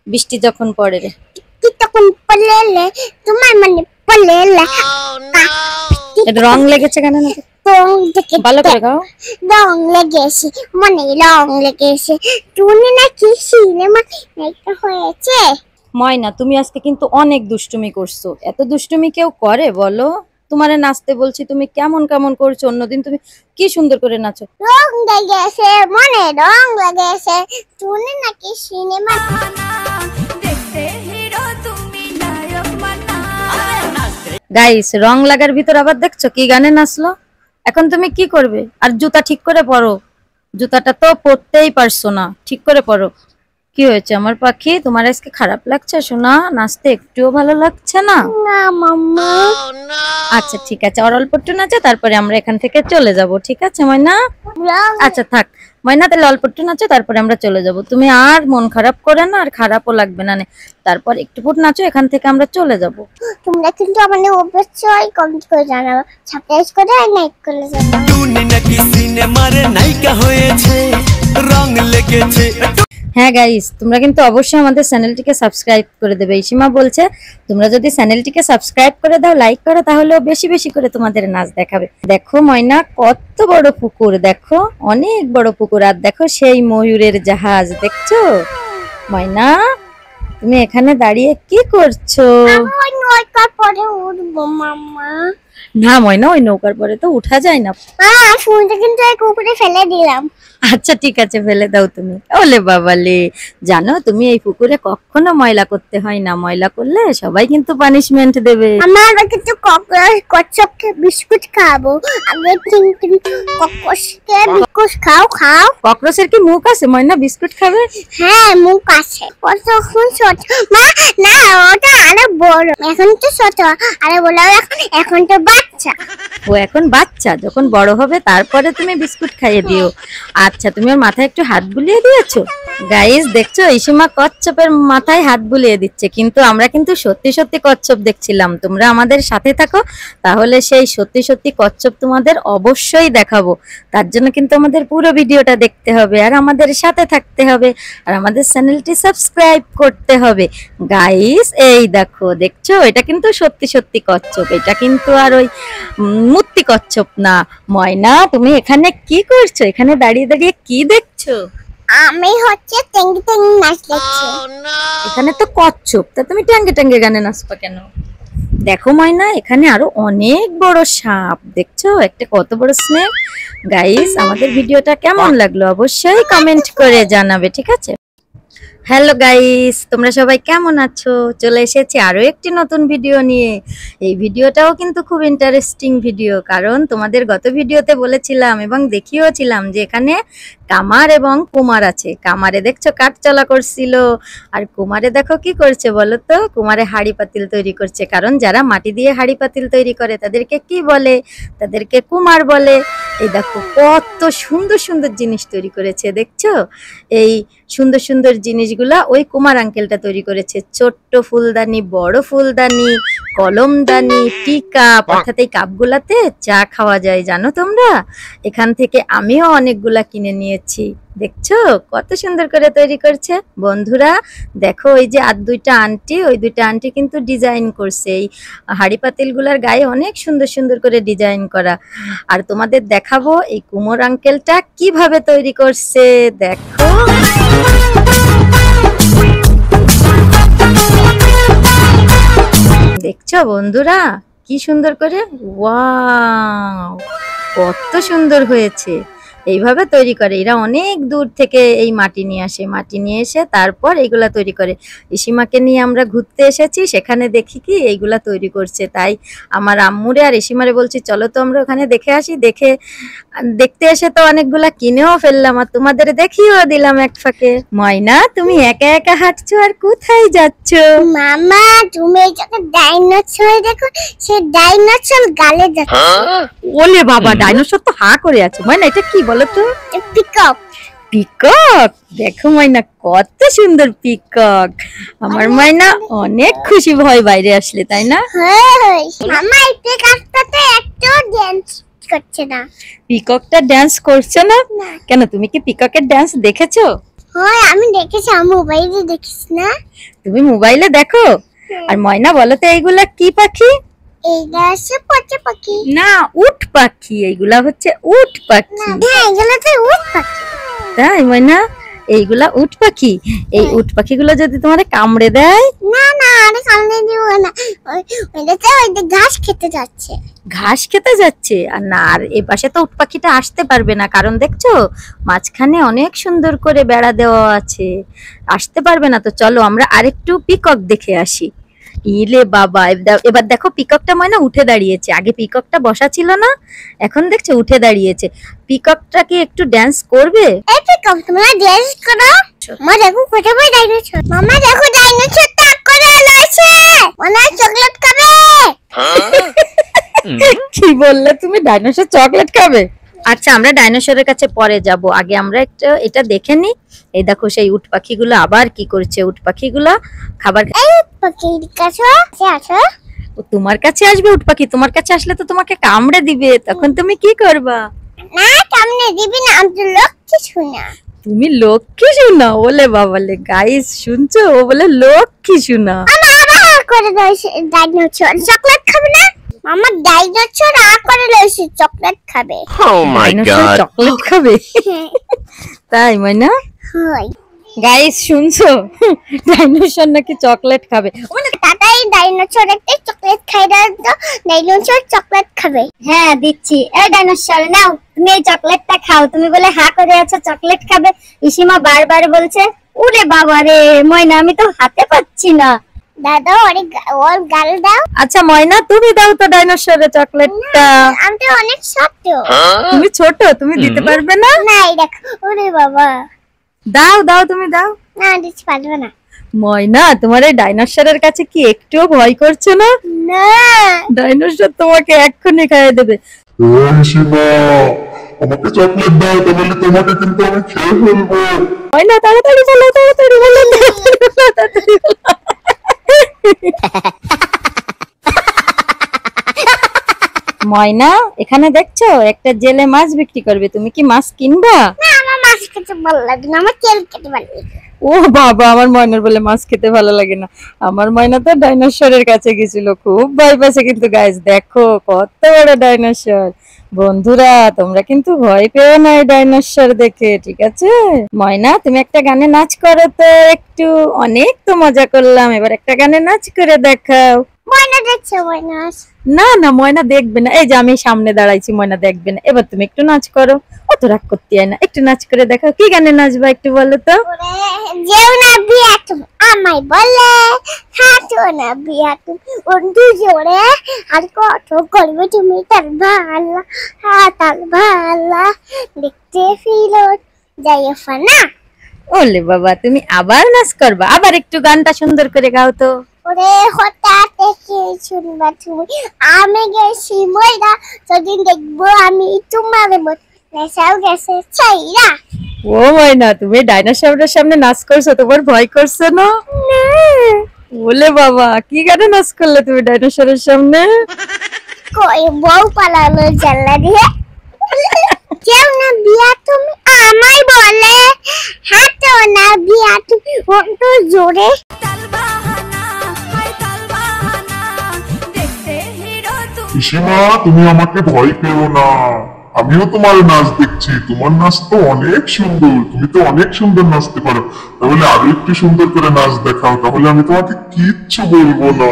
বৃষ্টি যখন পড়ে রে। কি তখন পড়লে তোমার মনে পড়লে। এটা রং লেগেছে কেন নাকি? রং দেখে ভালো করে গাও। রং লেগেছে, মনে রং লেগেছে, তুমি নাকি সিনেমা নায়িকা হয়েছে। ময়না তুমি আজকে কিন্তু অনেক দুষ্টুমি করছো, এত দুষ্টুমি কেউ করে বলো? তোমারে নাচতে বলছি, তুমি কেমন কেমন করছো, অন্যদিন তুমি কি সুন্দর করে নাচো। রং লেগেছে, মনে রং লেগেছে, তুমি নাকি সিনেমা। দেখতে হিরো তুমি নায়ক মানা। গাইস রং লাগার ভিতর আবার দেখছো কি গানে নাচলো। এখন তুমি কি করবে? আর জুতা ঠিক করে পরো, জুতাটা তো পরতেই পারছো না, ঠিক করে পরো। কি হয়েছে আমার পাখি, তোমার আজকে খারাপ লাগছে সোনা? নাচতে একটুও ভালো লাগছে না? না মাম্মা। আচ্ছা ঠিক আছে, আর অল্প একটু নাচো, তারপরে আমরা এখান থেকে চলে যাব, ঠিক আছে ময়না? রং আচ্ছা থাক ময়না, তাহলে অল্প একটু নাচো, তারপরে আমরা চলে যাব। তুমি আর মন খারাপ করে না, আর খারাপও লাগবে না, তারপর একটু ফুট নাচো, এখান থেকে আমরা চলে যাব। তোমরা কিন্তু আমাদের অবশ্যই কমেন্ট করে জানাবো, সাবস্ক্রাইব করে আর লাইক করে জানাবো। টুনি নাকি সিনেমার নায়িকা হয়েছে, রং লেগেছে। হ্যাঁ গাইস, তোমরা কিন্তু অবশ্যই আমাদের চ্যানেলটিকে সাবস্ক্রাইব করে দেবে। ইসিমা বলছে তোমরা যদি চ্যানেলটিকে সাবস্ক্রাইব করে দাও, লাইক করো, তাহলে বেশি বেশি করে তোমাদের নাচ দেখাবে। দেখো ময়না কত বড় পুকুর, দেখো অনেক বড় পুকুর, আর দেখো সেই ময়ূরের জাহাজ, দেখছো? ময়না তুমি এখানে দাঁড়িয়ে কি করছো? ওই নয়টার পরে উঠবো মাম্মা। না ময়না, ওই নৌকার পরে তো উঠা যায় না। ফোনটা কিন্তু এক উপরে ফেলে দিলাম। আচ্ছা ঠিক আছে, ফেলে দাও তুমি। ওলে বাবালে, জানো তুমি এই পুকুরে কখনো ময়লা করতে হয় না, ময়লা করলে সবাই কিন্তু পানিশমেন্ট দেবে। আমার কিন্তু কচ্ছপকে বিস্কুট খাবো। আগে কিন্তু কচ্ছপকে বিস্কুট খাও। ককরোচের কি মুখ আছে ময়না, বিস্কুট খাবে? হ্যাঁ মুখ আছে। কতক্ষণ ছোট মা, না ওটা আরো বড়, এখন তো ছোট। আরে বলো এখন তো বাচ্চা। ও এখন বাচ্চা, যখন বড় হবে তারপরে তুমি বিস্কুট খাইয়ে দিও। আচ্ছা তুমি ওর মাথায় একটু হাত বুলিয়ে দিয়েছো? গাইস দেখছো, ইসিমা কচ্ছপের মাথায় হাত বুলিয়ে দিচ্ছে, কিন্তু আমরা কিন্তু সত্যি সত্যি কচ্ছপ দেখছিলাম। তোমরা আমাদের সাথে থাকো, তাহলে সেই সত্যি সত্যি কচ্ছপ তোমাদের অবশ্যই দেখাবো। তার জন্য কিন্তু আমাদের পুরো ভিডিওটা দেখতে হবে, আর আমাদের সাথে থাকতে হবে, আর আমাদের চ্যানেলটি সাবস্ক্রাইব করতে হবে। গাইস এই দেখো, দেখছো এটা কিন্তু সত্যি সত্যি কচ্ছপ, এটা কিন্তু আর ওই মূর্তি কচ্ছপ না। ময়না তুমি এখানে কি করছো? এখানে দাঁড়িয়ে দাঁড়িয়ে কি দেখছো? আমি হচ্ছে টেঙ্গি টেঙ্গি নাচ দেখছি। এখানে তো কচ্ছপ, তা তুমি ট্যাঙ্গে ট্যাঙ্গে গানে নাচবা কেন? দেখো ময়না, এখানে আরো অনেক বড় সাপ, দেখছো একটা কত বড় স্নেক। গাইস আমাদের ভিডিওটা কেমন লাগলো অবশ্যই কমেন্ট করে জানাবে, ঠিক আছে? হ্যালো গাইস, তোমরা সবাই কেমন আছো? চলে এসেছি আরো একটি নতুন ভিডিও নিয়ে। এই ভিডিওটাও কিন্তু খুব ইন্টারেস্টিং ভিডিও, কারণ তোমাদের গত ভিডিওতে বলেছিলাম এবং দেখিয়েওছিলাম যে এখানে কামার এবং কুমার আছে। কামারে দেখছো কাঠ চলা করছিল, আর কুমারে দেখো কি করছে বলো তো? কুমারে হাঁড়ি পাতিল তৈরি করছে, কারণ যারা মাটি দিয়ে হাঁড়ি পাতিল তৈরি করে তাদেরকে কি বলে? তাদেরকে কুমার বলে। এই দেখো কত সুন্দর সুন্দর জিনিস তৈরি করেছে, দেখছো? এই সুন্দর সুন্দর জিনিসগুলা ওই কুমার আঙ্কেলটা তৈরি করেছে। ছোট্ট ফুলদানি, বড় ফুলদানি, কলমদানি, টি কাপ, অর্থাৎ এই কাপগুলাতে চা খাওয়া যায়, জানো তোমরা? এখান থেকে আমিও অনেকগুলা কিনে নিয়েছি। দেখছো কত সুন্দর করে তৈরি করছে। বন্ধুরা দেখো, ওই যে আর দুইটা আন্টি, ওই দুইটা আন্টি কিন্তু ডিজাইন করছে এই হাঁড়ি পাতিলগুলার গায়ে, অনেক সুন্দর সুন্দর করে ডিজাইন করা। আর তোমাদের দেখাবো এই কুমোর আঙ্কেলটা কিভাবে তৈরি করছে, দেখো। দেখছো বন্ধুরা কি সুন্দর করে? ওয়াও, কত সুন্দর হয়েছে। এইভাবে তৈরি করে এরা, অনেক দূর থেকে এই মাটি নিয়ে আসে, মাটি নিয়ে এসে তারপর এইগুলা তৈরি করে। ইসিমাকে নিয়ে আমরা ঘুরতে এসেছি, সেখানে দেখি কি এইগুলা তৈরি করছে। তাই আমার আম্মুরে আর ইসিমারে বলছি চলো তো আমরা ওখানে দেখে আসি। দেখতে এসে তো অনেকগুলা কিনেও ফেললাম, আর তোমাদের দেখিয়েও দিলাম এক ফাঁকে। ময়না তুমি একা একা হাঁটছো, আর কোথায় যাচ্ছ? মামা তুমি যখন ডাইনোসর দেখো, সে ডাইনোসর গালে যাচ্ছে। ওলে বাবা, ডাইনোসর তো হা করে আছে। ময়না এটা কি বলো তো? পিকক। পিকক, দেখো ময়না কত সুন্দর পিকক। আমার ময়না অনেক খুশি হয় বাইরে আসলে, তাই না? হ্যাঁ মামা এই পিককটাতে একটু ডান্স করছে না। পিককটা ড্যান্স করছে না কেন? তুমি কি পিককের ড্যান্স দেখেছো? হ্যাঁ আমি দেখেছি, আমি মোবাইলে দেখিস না। তুমি মোবাইলে দেখো? আর ময়না বলো তো এইগুলা কি পাখি? এইটা হচ্ছে পচা পাখি। না, উট পাখি। এইগুলা হচ্ছে উট পাখি। হ্যাঁ এগুলো তো উট পাখি। তাই ময়না, এইগুলা উট পাখি। এই উট পাখিগুলো যদি তোমারে কামড়ে দেয়? না না, আরে কামড়ে দিব না, ওইটাতে ওইটা ঘাস খেতে যাচ্ছে। ঘাস খেতে যাচ্ছে? আর না, আর এই পাশে তো উট পাখিটা আসতে পারবে না, কারণ দেখছো মাঝখানে অনেক সুন্দর করে বেড়া দেওয়া আছে, আসতে পারবে না। তো চলো আমরা আরেকটু পিকক দেখে আসি। ইলে বাবা, এবার দেখো পিককটা ময়না উঠে দাঁড়িয়েছে। আগে পিককটা বসা ছিল না, এখন দেখছো উঠে দাঁড়িয়েছে। পিককটা কি একটু ড্যান্স করবে? এই পিকক তোমরা ড্যান্স করো। মা দেখো কোথায় বই ডাইনোসর। মামা দেখো ডাইনোসর টাক করে লাইছে, মনে হয় চকলেট খাবে। কি বললে তুমি? ডাইনোসর চকলেট খাবে? আচ্ছা আমরা ডাইনোসরের কাছে পরে যাব, আগে আমরা এটা দেখে নি। এই দেখো সেই উট পাখিগুলো আবার কি করছে। উট পাখিগুলো খাবার পাখির কাছে আসো। তোমার কাছে আসবে উট পাখি? তোমার কাছে আসলে তো তোমাকে কামড়ে দিবে, তখন তুমি কি করবা? না কামড়ে দিবি না, আমি তো লক্ষ্মী শোনা। তুমি লক্ষ্মী শোনা? ওলে বাবালে, গাইস শুনছো? ও বলে লক্ষ্মী শোনা। আবার করে দিয়েছে ডাইনোসর চকলেট খাবে না। মামা ডাইনোসর করে দিয়েছে চকলেট খাবে। Oh my god. চকলেট খাবে? তাই ময়না? হয় গাইস শুনছো? ডাইনোসর নাকি চকলেট খাবে। টাটা এই ডাইনোসর একটা চকলেট খাই দাও তো, ডাইনোসর চকলেট খাবে। হ্যাঁ দিচ্ছি। এই ডাইনোসর নাও, তুমি এই চকলেটটা খাও। তুমি বলে হা করে আছো, চকলেট খাবে। ইসিমা বারবার বলছে। ওরে বাবা রে ময়না, আমি তো হাতে পাচ্ছি না। দাদা ওর গাল দাও। আচ্ছা ময়না, তুমি দাও তো ডাইনোসরের চকলেটটা। আমি তো অনেক ছোট। তুমি ছোট, তুমি দিতে পারবে না? না এই দেখো, ওরে বাবা। দাও দাও, তুমি দাও। না দিতে পারবো না। ময়না, তোমার এই ডাইনোসরের কাছে কি একটুও ভয় করছে না? না ডাইনোসর তোমাকে এক্ষুনি খাইয়ে দেবে। এই সীমা, আমাকে চকলেট দাও, তাহলে তোমাকে কিন্তু আমি খেয়ে ফেলবো। ময়না তাড়াতাড়ি বলো, তাড়াতাড়ি বলো, তাড়াতাড়ি বলো। ময়না, এখানে দেখছো একটা জেলে মাছ বিক্রি করবে, তুমি কি মাছ কিনবা? না আমার মাছ খেতে ভালো লাগে না, আমার তেল খেতে ভালো লাগে। ও বাবা, আমার ময়নার বলে মাছ খেতে ভালো লাগে না। আমার ময়না তো ডাইনোসরের কাছে গেছিল, খুব ভয় পাচ্ছে। কিন্তু গাইস দেখো কত বড় ডাইনোসর। বন্ধুরা তোমরা কিন্তু ভয় পেও না এই ডাইনোসর দেখে, ঠিক আছে? ময়না, তুমি একটা গানে নাচ করো তো একটু। অনেক তো মজা করলাম, এবার একটা গানে নাচ করে দেখাও। ময়না দেখছো? ময়না না না, ময়না দেখবে না। এই যে আমি সামনে দাঁড়াইছি, ময়না দেখবে না। এবার তুমি একটু নাচ করো, অত রাগ করতে হয় না। একটু নাচ করে দেখাও। কি গানে নাচবা একটু বলো তো? যেও না বিয়া তুমি আমায় বলে, হাঁটো না বিয়া তুমি বন্ধু জোরে, আর কত করবে তুমি তার ভালা, তার ভালা দেখতে ফিরো যাই ফানা। ওলে বাবা, তুমি আবার নাচ করবা? আবার একটু গানটা সুন্দর করে গাও তো। ওরে হঠাৎ দেখে শুনবা তুমি, আমি গেছি ময়রা, সেদিন দেখবো আমি তোমার নেশাও গেছে ছাইরা। ও ময়না, তুমি ডাইনোসরের সামনে নাচ করছো, তোমার ভয় করছে না? ওলে বাবা, কি গানে নাচ করলে তুমি ডাইনোসরের সামনে? কই বউ পালালো জানলা দিয়ে। যেও না বিয়া তুমি আমায় বলে, হাঁটো না বিয়া তুমি বন্ধু জোরে। তালবাহানা হায় তালবাহানা দেখতে হিরো তুমি সীমা, তুমি আমাকে ভয় পেও না, আমিও তোমার নাচ দেখছি। তোমার নাচ তো অনেক সুন্দর, তুমি তো অনেক সুন্দর নাচতে পারো। তাহলে আরো একটু সুন্দর করে নাচ দেখাও, তাহলে আমি তোমাকে কিচ্ছু বলবো না।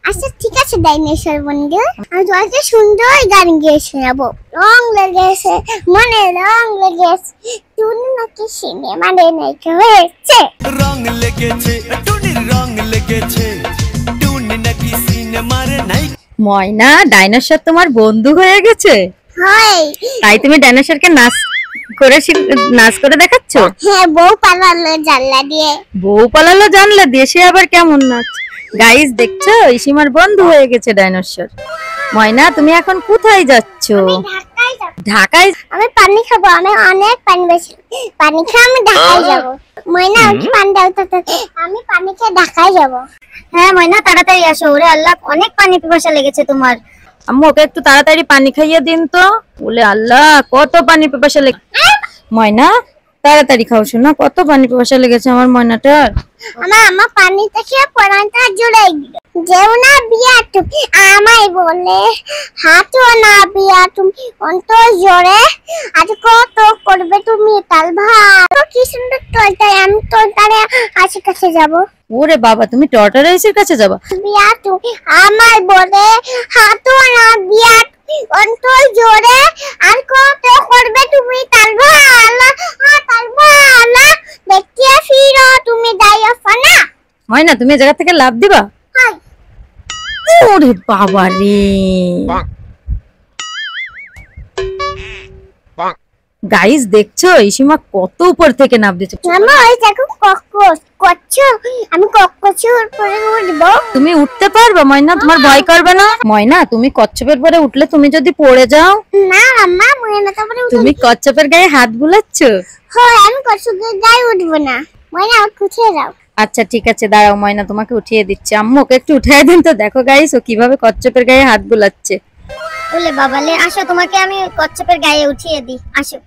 আচ্ছা ঠিক আছে ডাইনোসর বন্ধু, আমি তোমাকে সুন্দর গান গেয়ে শোনাবো। রং লেগেছে মনে, রং লেগেছে, তুমি নাকি সিনেমা দেখে হয়েছে। রং লেগেছে টুনির, রং লেগেছে টুনি নাকি সিনেমার নাই। ময়না, ডাইনোসর তোমার বন্ধু হয়ে গেছে, হয় তাই তুমি ডাইনোসরকে নাচ করে দেখাচ্ছ? হ্যাঁ, বউ পালালো জানলা দিয়ে। বউ পালালো জানলা দিয়ে, সে আবার কেমন নাচ? গাইস দেখছো, ইসিমার বন্ধু হয়ে গেছে ডাইনোসর। ময়না, তুমি এখন কোথায় যাচ্ছ? ঢাকায় যাবো। ঢাকায়? আমি পানি খাবো, আমি অনেক পানি বেশি পানি খেয়ে আমি ঢাকায় যাবো। ময়না আমি পানি দাও তো, আমি পানি খেয়ে ঢাকায় যাবো। হ্যাঁ ময়না তাড়াতাড়ি আসো। ওরে আল্লাহ, অনেক পানি পিপাসা লেগেছে তোমার। আম্মু, ওকে একটু তাড়াতাড়ি পানি খাইয়ে দিন তো। বলে আল্লাহ, কত পানি পিপাসা লেগে। ময়না তাড়াতাড়ি খাও শোনা, কত পানি পিপাসা লেগেছে আমার ময়নাটার। আমার পানিতে খেয়ে পড়ানটা জুড়ে গেল। যেও না বিয়া তুমি আমায় বলে, হাঁটো না বিয়া তুমি অন্ত জোরে, আর কত করবে তুমি তাল ভালো। কি সুন্দর তোলটায়, আমি তোলটারে আশেপাশে যাবো। ওরে বাবা, তুমি টর্টরেসের কাছে যাবা? বিয়া তুমি আমায় বলে, হাঁটো না বিয়া তুমি অন্ত জোরে, আর কত করবে তুমি তাল ভালো, তাল ভালো দেখতে ফিরো তুমি যাইও ফানা। ময়না, তুমি এই জায়গা থেকে লাফ দিবা? হাই ওরে বাবা রে। গাইস দেখছো, ইসিমা কত উপর থেকে নাফ দিচ্ছে। মামা ওই দেখো ককরোচ করছো, আমি ককরোচের উপরে উঠবো। তুমি উঠতে পারবে ময়না? তোমার ভয় করবে না? ময়না, তুমি কচ্ছপের পরে উঠলে তুমি যদি পড়ে যাও? না আম্মা ময়না তারপরে তুমি কচ্ছপের গায়ে হাত বুলাচ্ছ? হয় আমি কচ্ছপের গায়ে উঠবো না। ময়না উঠে যাও। আচ্ছা ঠিক আছে, দাঁড়াও, ময়না তোমাকে উঠিয়ে দিচ্ছে। আম্মু, ওকে একটু উঠিয়ে দিন তো। দেখো গাইস, ও কিভাবে কচ্ছপের গায়ে হাত বুলাচ্ছে। ওলে বাবা লে, আসো তোমাকে আমি কচ্ছপের গায়ে উঠিয়ে দিই, আসো।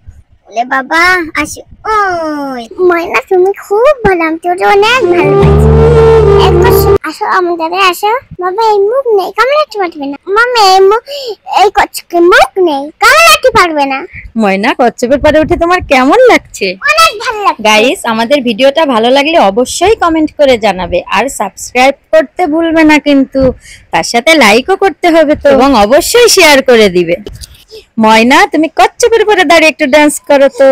ওলে বাবা আসো। ওই ময়না তুমি খুব ভালো, আমি তোর অনেক ভালোবাসি। একবার আসো আমাদের আসো। বাবা এই মুখ নেই, কামড়াতে পারবে না। মামা এই কচ্ছপে মুখ নেই, কামড়াতে পারবে না। ময়না, কচ্ছপের পরে উঠে তোমার কেমন লাগছে? অনেক ভালো লাগে। গাইস, আমাদের ভিডিওটা ভালো লাগলে অবশ্যই কমেন্ট করে জানাবে, আর সাবস্ক্রাইব করতে ভুলবে না কিন্তু, তার সাথে লাইকও করতে হবে তো, এবং অবশ্যই শেয়ার করে দিবে। ময়না, তুমি কচ্ছপের উপরে দাঁড়িয়ে একটু ডান্স করো তো।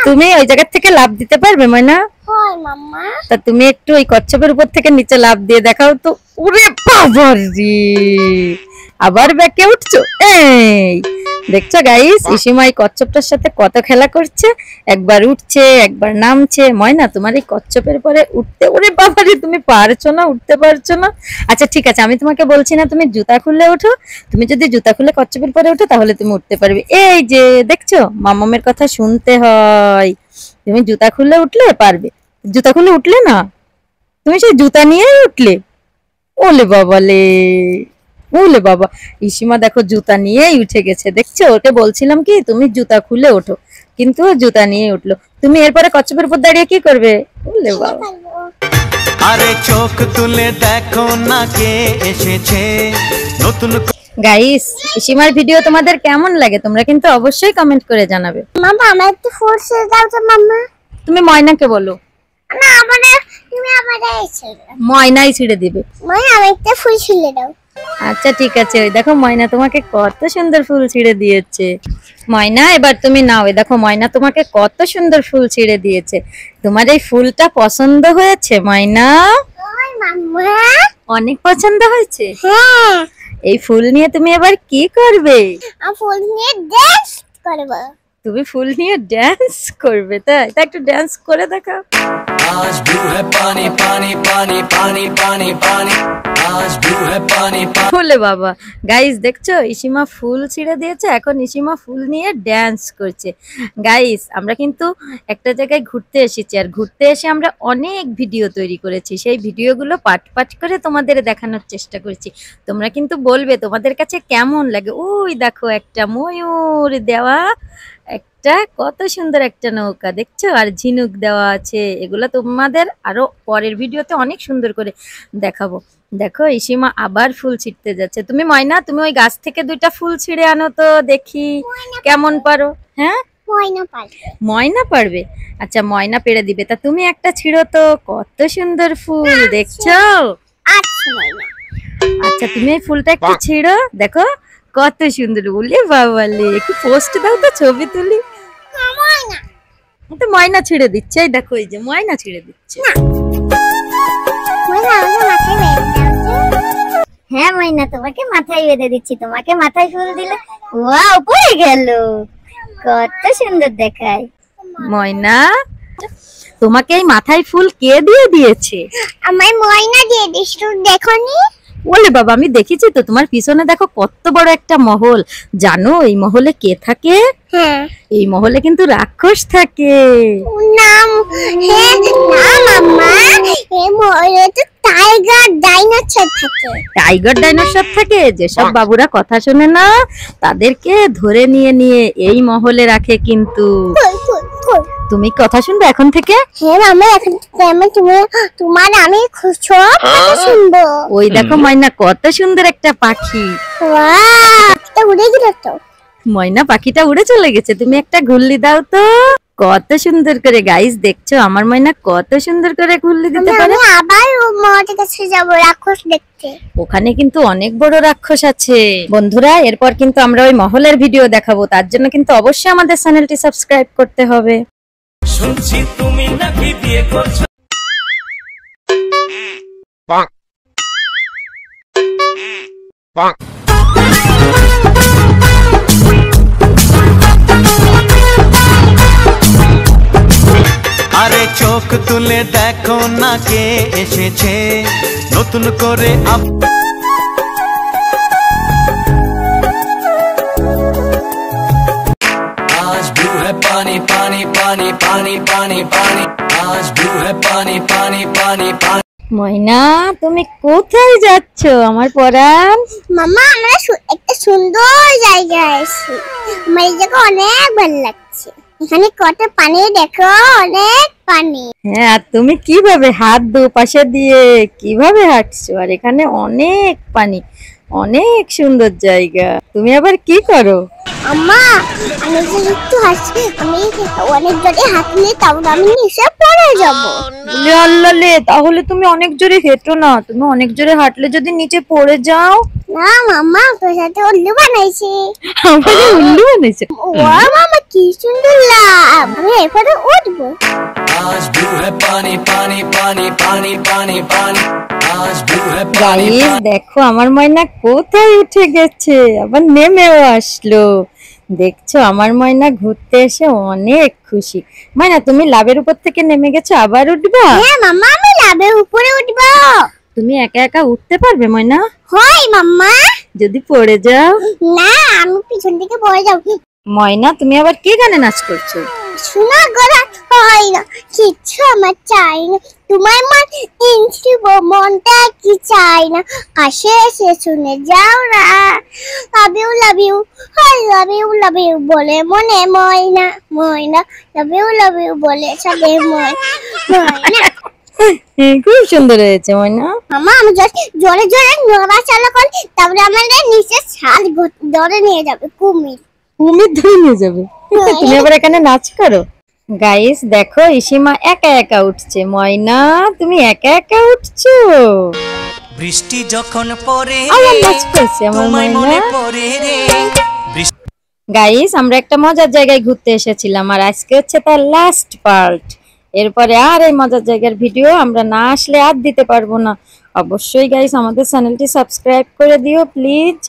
তুমি ওই জায়গা থেকে লাফ দিতে পারবে ময়না? হয় মাম্মা। তা তুমি একটু ওই কচ্ছপের উপর থেকে নিচে লাফ দিয়ে দেখাও তো। ওরে বাবারে, আবার ব্যাকে উঠছো। এই দেখছো গাইস, ইসিমা এই কচ্ছপটার সাথে কত খেলা করছে, একবার উঠছে একবার নামছে। ময়না, তোমার এই কচ্ছপের পরে উঠতে, ওরে বাবারে তুমি পারছো না, উঠতে পারছো না। আচ্ছা ঠিক আছে, আমি তোমাকে বলছি না তুমি জুতা খুলে ওঠো, তুমি যদি জুতা খুলে কচ্ছপের পরে ওঠো তাহলে তুমি উঠতে পারবে। এই যে দেখছো, মামামের কথা শুনতে হয়, তুমি জুতা খুলে উঠলে পারবে, জুতা খুলে উঠলে না, তুমি সেই জুতা নিয়েই উঠলে। ওলে বাবালে, ওলে বাবা, ইসিমা দেখো জুতা নিয়েই উঠে গেছে। দেখছো, ওকে বলছিলাম কি তুমি জুতা খুলে ওঠো, কিন্তু ও জুতা নিয়ে উঠলো। তুমি এরপরে কচ্ছপের উপর দাঁড়িয়ে কি করবে? ওলে বাবা। আরে চোখ তুলে দেখো না কে এসেছে নতুন। গাইস, ইসিমার ভিডিও তোমাদের কেমন লাগে তোমরা কিন্তু অবশ্যই কমেন্ট করে জানাবে। মামা আমার একটু ফুল ছিঁড়ে দাও তো মাম্মা। তুমি ময়নাকে বলো। না আমাদের, তুমি আমাদের এসে ময়নাই ছিঁড়ে দিবে। ময়না আমার একটা ফুল ছিঁড়ে দাও। আচ্ছা ঠিক আছে, ওই দেখো ময়না তোমাকে কত সুন্দর ফুল ছিঁড়ে দিয়েছে। ময়না, এবার তুমি নাও। এই দেখো ময়না তোমাকে কত সুন্দর ফুল ছিঁড়ে দিয়েছে। তোমার এই ফুলটা পছন্দ হয়েছে ময়না? ওই মাম্মা। অনেক পছন্দ হয়েছে। হ্যাঁ, এই ফুল নিয়ে তুমি এবার কি করবে? আমি ফুল নিয়ে ডান্স করব। তুমি ফুল নিয়ে ড্যান্স করবে? তাই তা একটু ড্যান্স করে দেখাও। आज ब्लू है पानी पानी पानी पानी पानी पानी आज ब्लू है पानी पानी। বলে বাবা, গাইস দেখছো ইসিমা ফুল ছিঁড়ে দিয়েছে, এখন ইসিমা ফুল নিয়ে ড্যান্স করছে। গাইস, আমরা কিন্তু একটা জায়গায় ঘুরতে এসেছি, আর ঘুরতে এসে আমরা অনেক ভিডিও তৈরি করেছি। সেই ভিডিওগুলো পাট পাট করে তোমাদের দেখানোর চেষ্টা করছি। তোমরা কিন্তু বলবে তোমাদের কাছে কেমন লাগে। ওই দেখো একটা ময়ূর দেওয়া, একটা কত সুন্দর একটা নৌকা দেখছো, আর ঝিনুক দেওয়া আছে। এগুলো তোমাদের আরো পরের ভিডিওতে অনেক সুন্দর করে দেখাবো। দেখো ইসিমা আবার ফুল ছিঁড়তে যাচ্ছে। তুমি ময়না, তুমি ওই গাছ থেকে দুইটা ফুল ছিঁড়ে আনো তো দেখি কেমন পারো। হ্যাঁ, ময়না পারবে। ময়না পারবে? আচ্ছা ময়না পেরে দিবে। তা তুমি একটা ছিঁড়ো তো, কত সুন্দর ফুল দেখছো। আচ্ছা ময়না। আচ্ছা তুমি এই ফুলটা একটু ছিঁড়ো, দেখো কত সুন্দর। বলে বাবালে, একটু পোস্ট দাও তো, ছবি তুলি। ময়না। তো ময়না ছিঁড়ে দিচ্ছে, এই দেখো, এই যে ময়না ছিঁড়ে দিচ্ছে। ময়না আমাকে মাথায় বেঁধে দাও তো। হ্যাঁ ময়না, তোমাকে মাথায় বেঁধে দিচ্ছি। তোমাকে মাথায় ফুল দিলে ওয়াও পড়ে গেল, কত সুন্দর দেখায়। ময়না, তোমাকে এই মাথায় ফুল কে দিয়ে দিয়েছে? আমার ময়না দিয়ে দিস, তুই দেখোনি? বলে বাবা, আমি দেখেছি তো, তোমার পিছনে দেখো কত বড় একটা মহল। জানো এই মহলে কে থাকে? হ্যাঁ। এই মহলে কিন্তু রাক্ষস থাকে। নাম হ্যাঁ না মাম্মা, এই ময়ূরে তো টাইগার ডাইনোসর থাকে। টাইগার ডাইনোসর থাকে? যেসব বাবুরা কথা শোনে না তাদেরকে ধরে নিয়ে নিয়ে এই মহলে রাখে কিন্তু। ফুল ফুল ফুল। তুমি কথা শুনবে এখন থেকে? হ্যাঁ মাম্মা, এখন আমি তোমার আমি সব কথা শুনবো। ওই দেখো ময়না, কত সুন্দর একটা পাখি। ওয়াও, এটা উড়ে গেল তো। ময়না পাখিটা উড়ে চলে গেছে, তুমি একটা ঘুরলি দাও তো। কত সুন্দর করে। গাইস দেখছো আমার ময়না কত সুন্দর করে ঘুরলি দিতে পারে। আমি আবার মহাদের কাছে যাবো রাক্ষস দেখতে। ওখানে কিন্তু অনেক বড় রাক্ষস আছে বন্ধুরা। এরপর কিন্তু আমরা ওই মহলের ভিডিও দেখাবো, তার জন্য কিন্তু অবশ্যই আমাদের চ্যানেলটি সাবস্ক্রাইব করতে হবে। শুনছি তুমি নাকি বিয়ে করছো। আরে চোখ তুলে দেখো না কে এসেছে নতুন করে। आज ब्लू है पानी पानी पानी पानी पानी पानी आज ब्लू है पानी पानी पानी पानी। ময়না, তুমি কোথায় যাচ্ছ আমার পরাণ? মামা, আমরা একটা সুন্দর জায়গায় আছি। আমার এই জায়গা অনেক ভালো লাগছে। এখানে কত পানি দেখো, অনেক পানি। হ্যাঁ, আর তুমি কিভাবে হাত দুপাশে দিয়ে কিভাবে হাঁটছো? আর এখানে অনেক পানি, অনেক সুন্দর জায়গা। তুমি আবার কি করো? আম্মা, আমি যে একটু হাসি, আমি অনেক জোরে হাঁটলে তাহলে আমি নিচে পড়ে যাব। বলে আল্লাহ লে, তাহলে তুমি অনেক জোরে হেঁটো না, তুমি অনেক জোরে হাঁটলে যদি নিচে পড়ে যাও। না মাম্মা, তোর সাথে উল্লু বানাইছি। আমাকে উল্লু বানাইছে। ও মামা, কি সুন্দর লাভ, আমি এরপরে উঠবো। आज ब्लू है पानी पानी पानी पानी पानी पानी आज ब्लू है पानी গাইস দেখো আমার ময়না কোথায় উঠে গেছে, আবার নেমেও আসলো। দেখছো আমার ময়না ঘুরতে এসে অনেক খুশি। ময়না তুমি লাভের উপর থেকে নেমে গেছো, আবার উঠবা? হ্যাঁ মাম্মা, আমি লাভের উপরে উঠবো। তুমি একা একা উঠতে পারবে ময়না? হয় মাম্মা। যদি পড়ে যাও? না, আমি পিছন থেকে পড়ে যাব। ময়না তুমি আবার কি গানে নাচ করছো? শোনা গলা হয় না, কিচ্ছু আমার চাই না। তোমার মন ইন্দ্রিব, মনটা কি চাই না, কাছে এসে শুনে যাও না। লাভ ইউ লাভ ইউ বলে মনে ময়না, ময়না লাভ ইউ বলে সাথে ময়না। খুব সুন্দর হয়েছে ময়না। মামা, আমি জোরে জোরে নড়াচড়া করি, তারপরে আমাদের নিচে ছাদ ধরে নিয়ে যাবে কুমির। কুমির ধরে নিয়ে যাবে? তুমি আবার এখানে নাচ করো? গাইস দেখো ইসিমা একা একা উঠছে। ময়না তুমি একা একা উঠছো? বৃষ্টি যখন পড়ে আমার নাচ করছে আমার তোমায় মনে ময়না। পড়ে রে। গাইস আমরা একটা মজার জায়গায় ঘুরতে এসেছিলাম, আর আজকে হচ্ছে তার লাস্ট পার্ট। এরপরে আর এই মজার জায়গার ভিডিও আমরা না আসলে আর দিতে পারবো না। অবশ্যই গাইস আমাদের চ্যানেলটি সাবস্ক্রাইব করে দিও প্লিজ।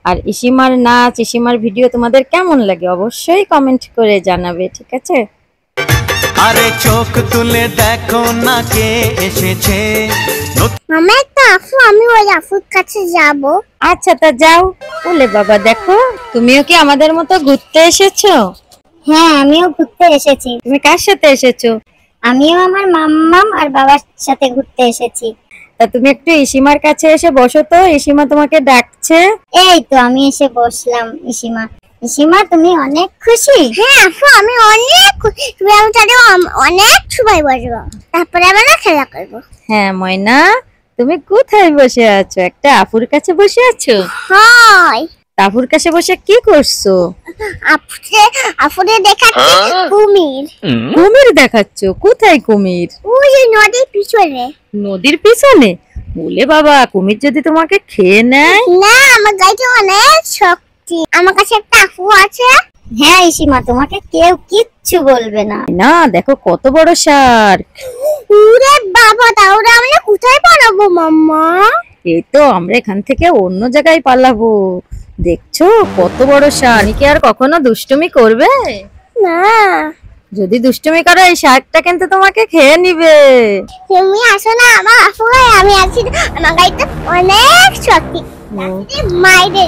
আর ইসিমার নাচ, ইসিমার ভিডিও তোমাদের কেমন লাগে অবশ্যই কমেন্ট করে জানাবে, ঠিক আছে? আরে চোখ তুলে দেখো না কে এসেছে। মামা, একটা আফু, আমি ওই আফুর কাছে যাব। আচ্ছা তা যাও। বলে বাবা দেখো তুমিও কি আমাদের মতো ঘুরতে এসেছো? হ্যাঁ, আমিও ঘুরতে এসেছি। তুমি কার সাথে এসেছো? আমিও আমার মাম্মাম আর বাবার সাথে ঘুরতে এসেছি। তা তুমি একটু ইসিমার কাছে এসে বসো তো, ইসিমা তোমাকে ডাকছে। এই তো আমি এসে বসলাম। ইসিমা, ইসিমা তুমি অনেক খুশি? হ্যাঁ আফু, আমি অনেক তুমি আমি তাহলে অনেক সময় বসবো, তারপরে আমরা খেলা করবো। হ্যাঁ ময়না, তুমি কোথায় বসে আছো? একটা আফুর কাছে বসে আছো? হয় আফুর কাছে বসে কি করছো? আফুরে দেখাচ্ছি কুমির। কুমির দেখাচ্ছ? কোথায় কুমির? ওই যে নদীর পিছনে। নদীর পিছনে? বলে বাবা, কুমির যদি তোমাকে খেয়ে নেয়? না, আমার গাইতে অনেক শক্তি, আমার কাছে একটা আফু আছে। হ্যাঁ ইসিমা, তোমাকে কেউ কিচ্ছু বলবে না। না দেখো কত বড় শার্ক। ওরে বাবা, তাহলে আমরা কোথায় পালাবো মাম্মা? এই তো আমরা এখান থেকে অন্য জায়গায় পালাবো। দেখছো কত বড় শার্ক। কি আর কখনো দুষ্টুমি করবে? না, যদি দুষ্টুমি করো এই শার্কটা কিন্তু তোমাকে খেয়ে নিবে। তুমি আসো না আমার আফু গায়ে, আমি আছি। আমার গাইতে অনেক শক্তি, মাইরে।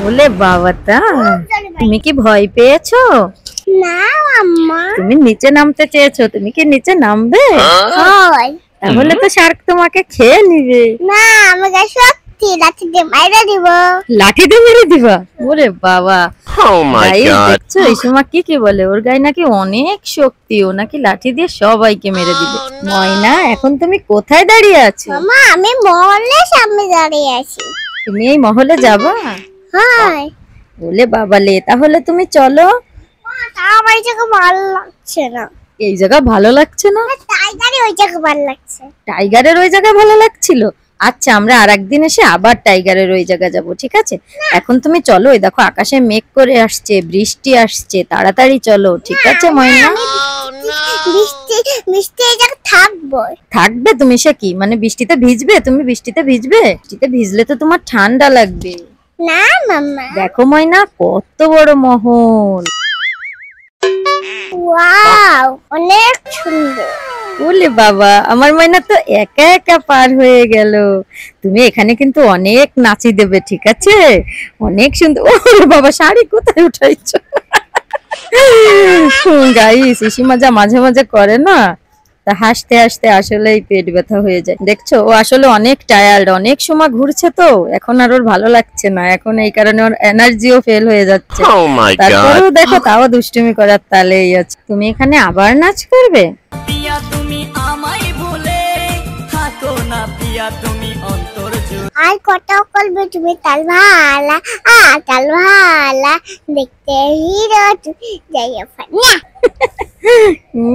বলে বাবা তা তুমি কি ভয় পেয়েছো? না মাম্মা। তুমি নিচে নামতে চেয়েছো, তুমি কি নিচে নামবে? হয় তাহলে তো শার্ক তোমাকে খেয়ে নিবে। না, আমার গায়ে শক্তি, লাঠি দিয়ে মাইরে দিব। লাঠি দিয়ে মেরে দিবা? ওরে বাবা। দেখছো এই সময় কি বলে, ওর গায়ে নাকি অনেক শক্তি, ও নাকি লাঠি দিয়ে সবাইকে মেরে দিবে। ময়না এখন তুমি কোথায় দাঁড়িয়ে আছো? মামা, আমি মহলের সামনে দাঁড়িয়ে আছি। তুমি এই মহলে যাবা? হয় বলে বাবা লে, তাহলে তুমি চলো। আমার এই জায়গা ভালো লাগছে না। এই জায়গা ভালো লাগছে না? টাইগারে ওই জায়গা ভালো লাগছে। টাইগারের ওই জায়গায় ভালো লাগছিল? আচ্ছা আমরা আরেকদিন এসে আবার টাইগারের ওই জায়গায় যাব, ঠিক আছে? এখন তুমি চলো, ওই দেখো আকাশে মেঘ করে আসছে, বৃষ্টি আসছে, তাড়াতাড়ি চলো, ঠিক আছে ময়না? বৃষ্টি বৃষ্টি এই জায়গা থাকবো। থাকবে? তুমি সে কি মানে বৃষ্টিতে ভিজবে? তুমি বৃষ্টিতে ভিজবে? বৃষ্টিতে ভিজলে তো তোমার ঠান্ডা লাগবে। না মাম্মা। দেখো ময়না কত বড় মহল। ওয়াও, অনেক সুন্দর। বলে বাবা, আমার ময়না তো একা একা পার হয়ে গেল। তুমি এখানে কিন্তু অনেক নাচি দেবে, ঠিক আছে? অনেক সুন্দর। ওরে বাবা, শাড়ি কোথায় উঠাইছো? গাইস ইসিমা যা মাঝে মাঝে করে না, তা হাসতে হাসতে আসলেই পেট ব্যথা হয়ে যায়। দেখছো ও আসলে অনেক টায়ার্ড, অনেক সময় ঘুরছে তো এখন আর ওর ভালো লাগছে না, এখন এই কারণে ওর এনার্জিও ফেল হয়ে যাচ্ছে। তারপরেও দেখো তাও দুষ্টুমি করার তালেই আছে। তুমি এখানে আবার নাচ করবে? পিয়া তুমি আমায় ভুলে থাকো না, পিয়া তুমি অন্তর জুড়ে। আর কত করবে তুমি তাল ভালা তাল ভালা দেখতে হিরো তুমি যাই ফানিয়া।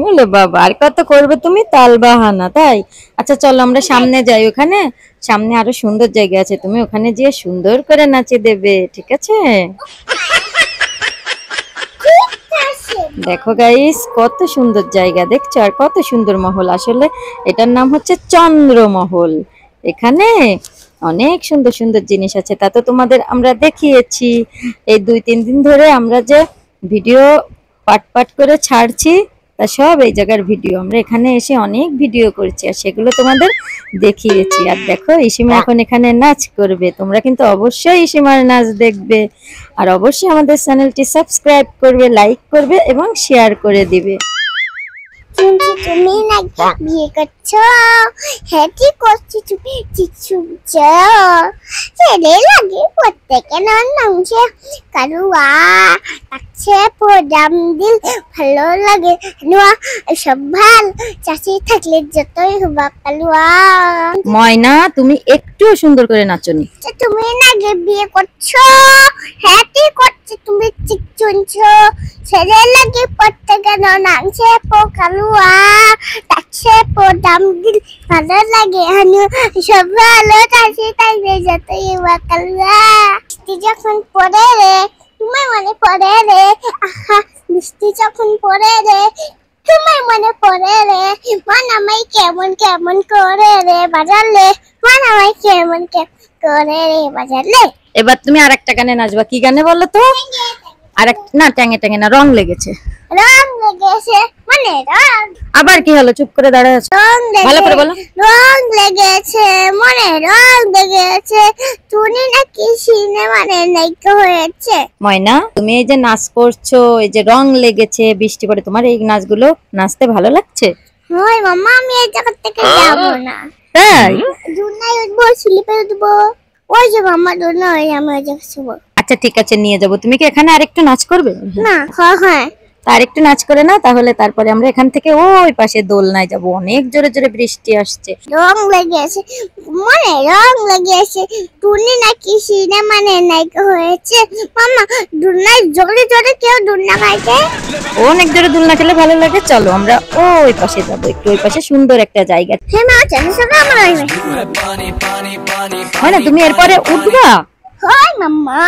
বলে বাবা আর কত করবে তুমি তাল বাহানা, তাই? আচ্ছা চলো আমরা সামনে যাই, ওখানে সামনে আরো সুন্দর জায়গা আছে, তুমি ওখানে গিয়ে সুন্দর করে নাচে দেবে, ঠিক আছে? দেখো গাইস কত সুন্দর জায়গা দেখছো, আর কত সুন্দর মহল। আসলে এটার নাম হচ্ছে চন্দ্রমহল। এখানে অনেক সুন্দর সুন্দর জিনিস আছে, তা তো তোমাদের আমরা দেখিয়েছি। এই 2-3 দিন ধরে আমরা যে ভিডিও পাট পাট করে ছাড়ছি তা সব এই জায়গার ভিডিও। আমরা এখানে এসে অনেক ভিডিও করেছি আর সেগুলো তোমাদের দেখিয়েছি। আর দেখো ইসিমা এখন এখানে নাচ করবে, তোমরা কিন্তু অবশ্যই ইসিমার নাচ দেখবে আর অবশ্যই আমাদের চ্যানেলটি সাবস্ক্রাইব করবে, লাইক করবে এবং শেয়ার করে দিবে। শুনছি তুমি নাকি বিয়ে করছো, হ্যাঁ করছি তুমি চিচুচ ছেলে লাগে প্রত্যেকে নামছে কারুয়া আছে প্রোগ্রাম দিল ভালো লাগে নোয়া সব ভাল চাষি থাকলে যতই হবা কালুয়া। ময়না তুমি একটু সুন্দর করে নাচনি। তুমি নাকি বিয়ে করছো, হ্যাঁ করছি তুমি চিচুনছো ছেলে লাগে প্রত্যেকে নামছে কালুয়া তাছে প্রোগ্রাম দিল ভালো লাগে হানু সব ভালো চাষি থাকলে যতই হবা কালুয়া। মিষ্টি যখন পড়ে রে তোমার মনে পড়ে রে, আহা মিষ্টি যখন পড়ে রে তোমার মনে পড়ে রে, মন আমায় কেমন কেমন করে রে বাজালে, মন আমায় কেমন কেমন করে রে বাজালে। এবার তুমি আরেকটা গানে নাচবা, কি গানে বলো তো? না ট্যাঙে ট্যাঙে না, রং লেগেছে। রং লেগেছে মানে রং, আবার কি হলো? চুপ করে দাঁড়ায় আছো, রং ভালো করে বলো। রং লেগেছে মনে রং লেগেছে, তুমি নাকি সিনেমানে নায়িকা হয়েছে। ময়না তুমি এই যে নাচ করছো, এই যে রং লেগেছে, বৃষ্টি পড়ে, তোমার এই নাচগুলো নাচতে ভালো লাগছে? ওই মাম্মা আমি এই জায়গা থেকে যাবো না, তাই? দুনাই উঠবো স্লিপে উঠবো, ওই যে মাম্মা দুনাই আমি ওই জায়গা শুবো। আচ্ছা ঠিক আছে নিয়ে যাবো। তুমি কি এখানে আরেকটু নাচ করবে? না হ্যাঁ তা আরেকটু নাচ করে না, তাহলে তারপরে আমরা এখান থেকে ওই পাশে দোলনায় যাবো। অনেক জোরে জোরে বৃষ্টি আসছে। রং লেগেছে মনে রং লেগেছে, টুনি নাকি সিনেমানে নায়িকা হয়েছে। মাম্মা দুনাই জোরে জোরে কেউ দুলনা খাইছে, অনেক জোরে দোলনা খেলে ভালো লাগে। চলো আমরা ওই পাশে যাবো, একটু ওই পাশে সুন্দর একটা জায়গা। হ্যাঁ মা চলো সবাই আমার হইবে। पानी पानी पानी মানে তুমি এরপরে উঠবা? হয় মাম্মা।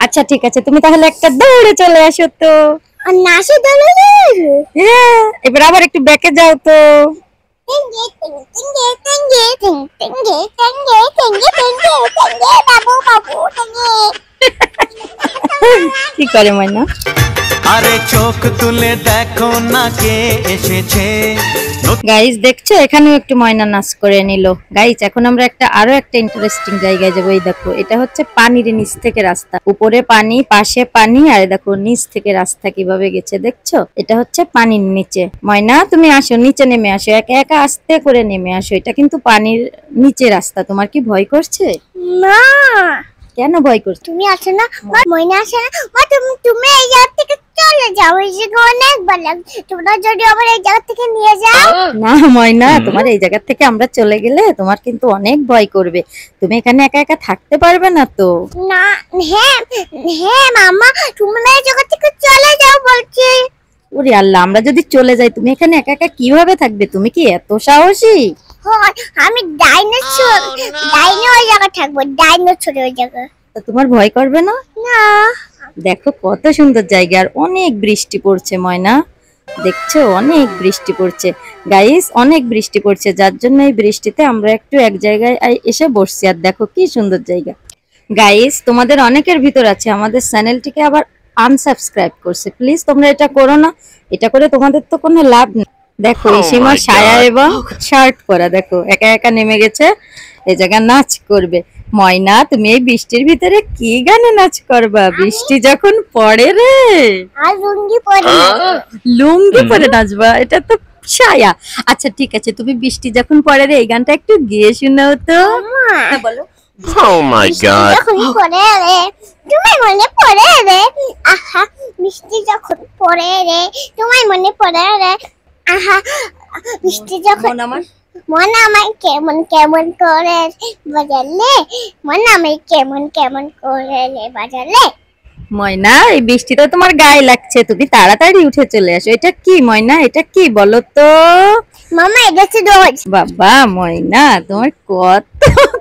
আচ্ছা ঠিক আছে, তুমি তাহলে একটা দৌড়ে চলে আসো তো। আর নাচে দলে হ্যাঁ, এবার আবার একটু ব্যাকে যাও তো। টিঙ্গে টিঙ্গে টিঙ্গে টিঙ্গে টিঙ্গে টিঙ্গে টিঙ্গে টিঙ্গে টিঙ্গে বাবু বাবু টিঙ্গে। কি করে ময়না? আরে চোখ তুলে দেখো না কে এসেছে। গাইস দেখছো এখানেও একটু ময়না নাচ করে নিল। গাইস এখন আমরা আরো একটা ইন্টারেস্টিং জায়গায় যাবো। এই দেখো এটা হচ্ছে পানির নিচ থেকে রাস্তা, উপরে পানি পাশে পানি, আর দেখো নিচ থেকে রাস্তা কিভাবে গেছে দেখছো। এটা হচ্ছে পানির নিচে। ময়না তুমি আসো, নিচে নেমে আসো, একা একা আস্তে করে নেমে আসো। এটা কিন্তু পানির নিচে রাস্তা। তোমার কি ভয় করছে? মা কেন ভয় করছে? তুমি আছো না ময়না আসে না মা, তুমি এই জায়গা থেকে চলে যাও, এই জায়গা অনেক ভালো লাগে, তোমরা যদি আবার এই জায়গা থেকে নিয়ে যাও। না ময়না, তোমার এই জায়গা থেকে আমরা চলে গেলে তোমার কিন্তু অনেক ভয় করবে। তুমি এখানে একা একা থাকতে পারবে না তো। না হ্যাঁ হ্যাঁ মামা তুমি এই জায়গা থেকে চলে যাও বলছি। ওরে আল্লাহ, আমরা যদি চলে যাই তুমি এখানে একা একা কিভাবে থাকবে? তুমি কি এত সাহসী? হয় আমি ডাইনোসর, ওই জায়গা থাকবো, ডাইনোসর ওই জায়গা। তা তোমার ভয় করবে না? না দেখো কত সুন্দর জায়গা, আর অনেক বৃষ্টি পড়ছে ময়না, দেখছো অনেক বৃষ্টি পড়ছে। গাইস অনেক বৃষ্টি পড়ছে, যার জন্য এই বৃষ্টিতে আমরা একটু এক জায়গায় এসে বসছি। আর দেখো কি সুন্দর জায়গা। গাইস তোমাদের অনেকের ভিতর আছে আমাদের চ্যানেলটিকে আবার আনসাবস্ক্রাইব করছে, প্লিজ তোমরা এটা করো না। এটা করে তোমাদের তো কোনো লাভ নেই। দেখো ইসিমা সায়া এবং শার্ট পরা, দেখো একা একা নেমে গেছে এই জায়গায় নাচ করবে। ময়না তুমি এই বৃষ্টির ভিতরে কি গানে নাচ করবা? বৃষ্টি যখন পড়ে রে, আর লুঙ্গি পরে লুঙ্গি পরে নাচবা? এটা তো ছায়া। আচ্ছা ঠিক আছে, তুমি বৃষ্টি যখন পড়ে রে এই গানটা একটু গেয়ে শোনাও তো। হ্যাঁ, বলো। Oh my god. যখন পড়ে রে তোমার মনে পড়ে রে, আহা বৃষ্টি যখন পড়ে রে তোমার মনে পড়ে রে, আহা বৃষ্টি যখন মন আমার কেমন কেমন করে বাজালে, মন আমার কেমন কেমন করে রে বাজালে। ময়না, এই বৃষ্টিটা তোমার গায়ে লাগছে, তুমি তাড়াতাড়ি উঠে চলে আসো। এটা কি ময়না, এটা কি বলো তো? মামা এটা হচ্ছে রোজ। বাবা ময়না, তোমার কত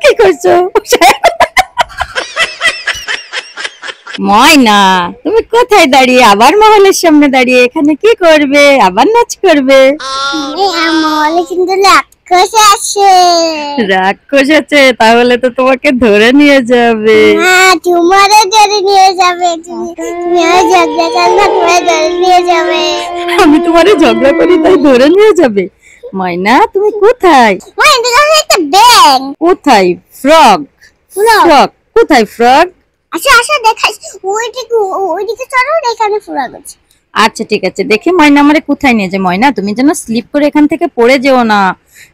কি করছো? ময়না, তুমি কোথায় দাঁড়িয়ে? আবার মহলের সামনে দাঁড়িয়ে এখানে কি করবে? আবার নাচ করবে? আমার কিন্তু রাক্ষস আছে। রাক্ষস আছে? তাহলে তো তোমাকে ধরে নিয়ে যাবে। হ্যাঁ, তোমারও ধরে নিয়ে যাবে। তুমি ঝগড়া করলে তোমার ধরে নিয়ে যাবে। আমি তোমারে ঝগড়া করি তাই ধরে নিয়ে যাবে? ময়না, তুমি কোথায়? মা এটা হচ্ছে একটা ব্যাং। কোথায়? ফ্রগ। ফ্রগ কোথায়? ফ্রগ। আচ্ছা আচ্ছা দেখাই, ওইদিকে চলো, এখানে ফুরা গেছে। আচ্ছা ঠিক আছে, দেখি ময়না আমারে কোথায় নিয়ে যায়। ময়না, তুমি যেন স্লিপ করে এখান থেকে পড়ে যেও না,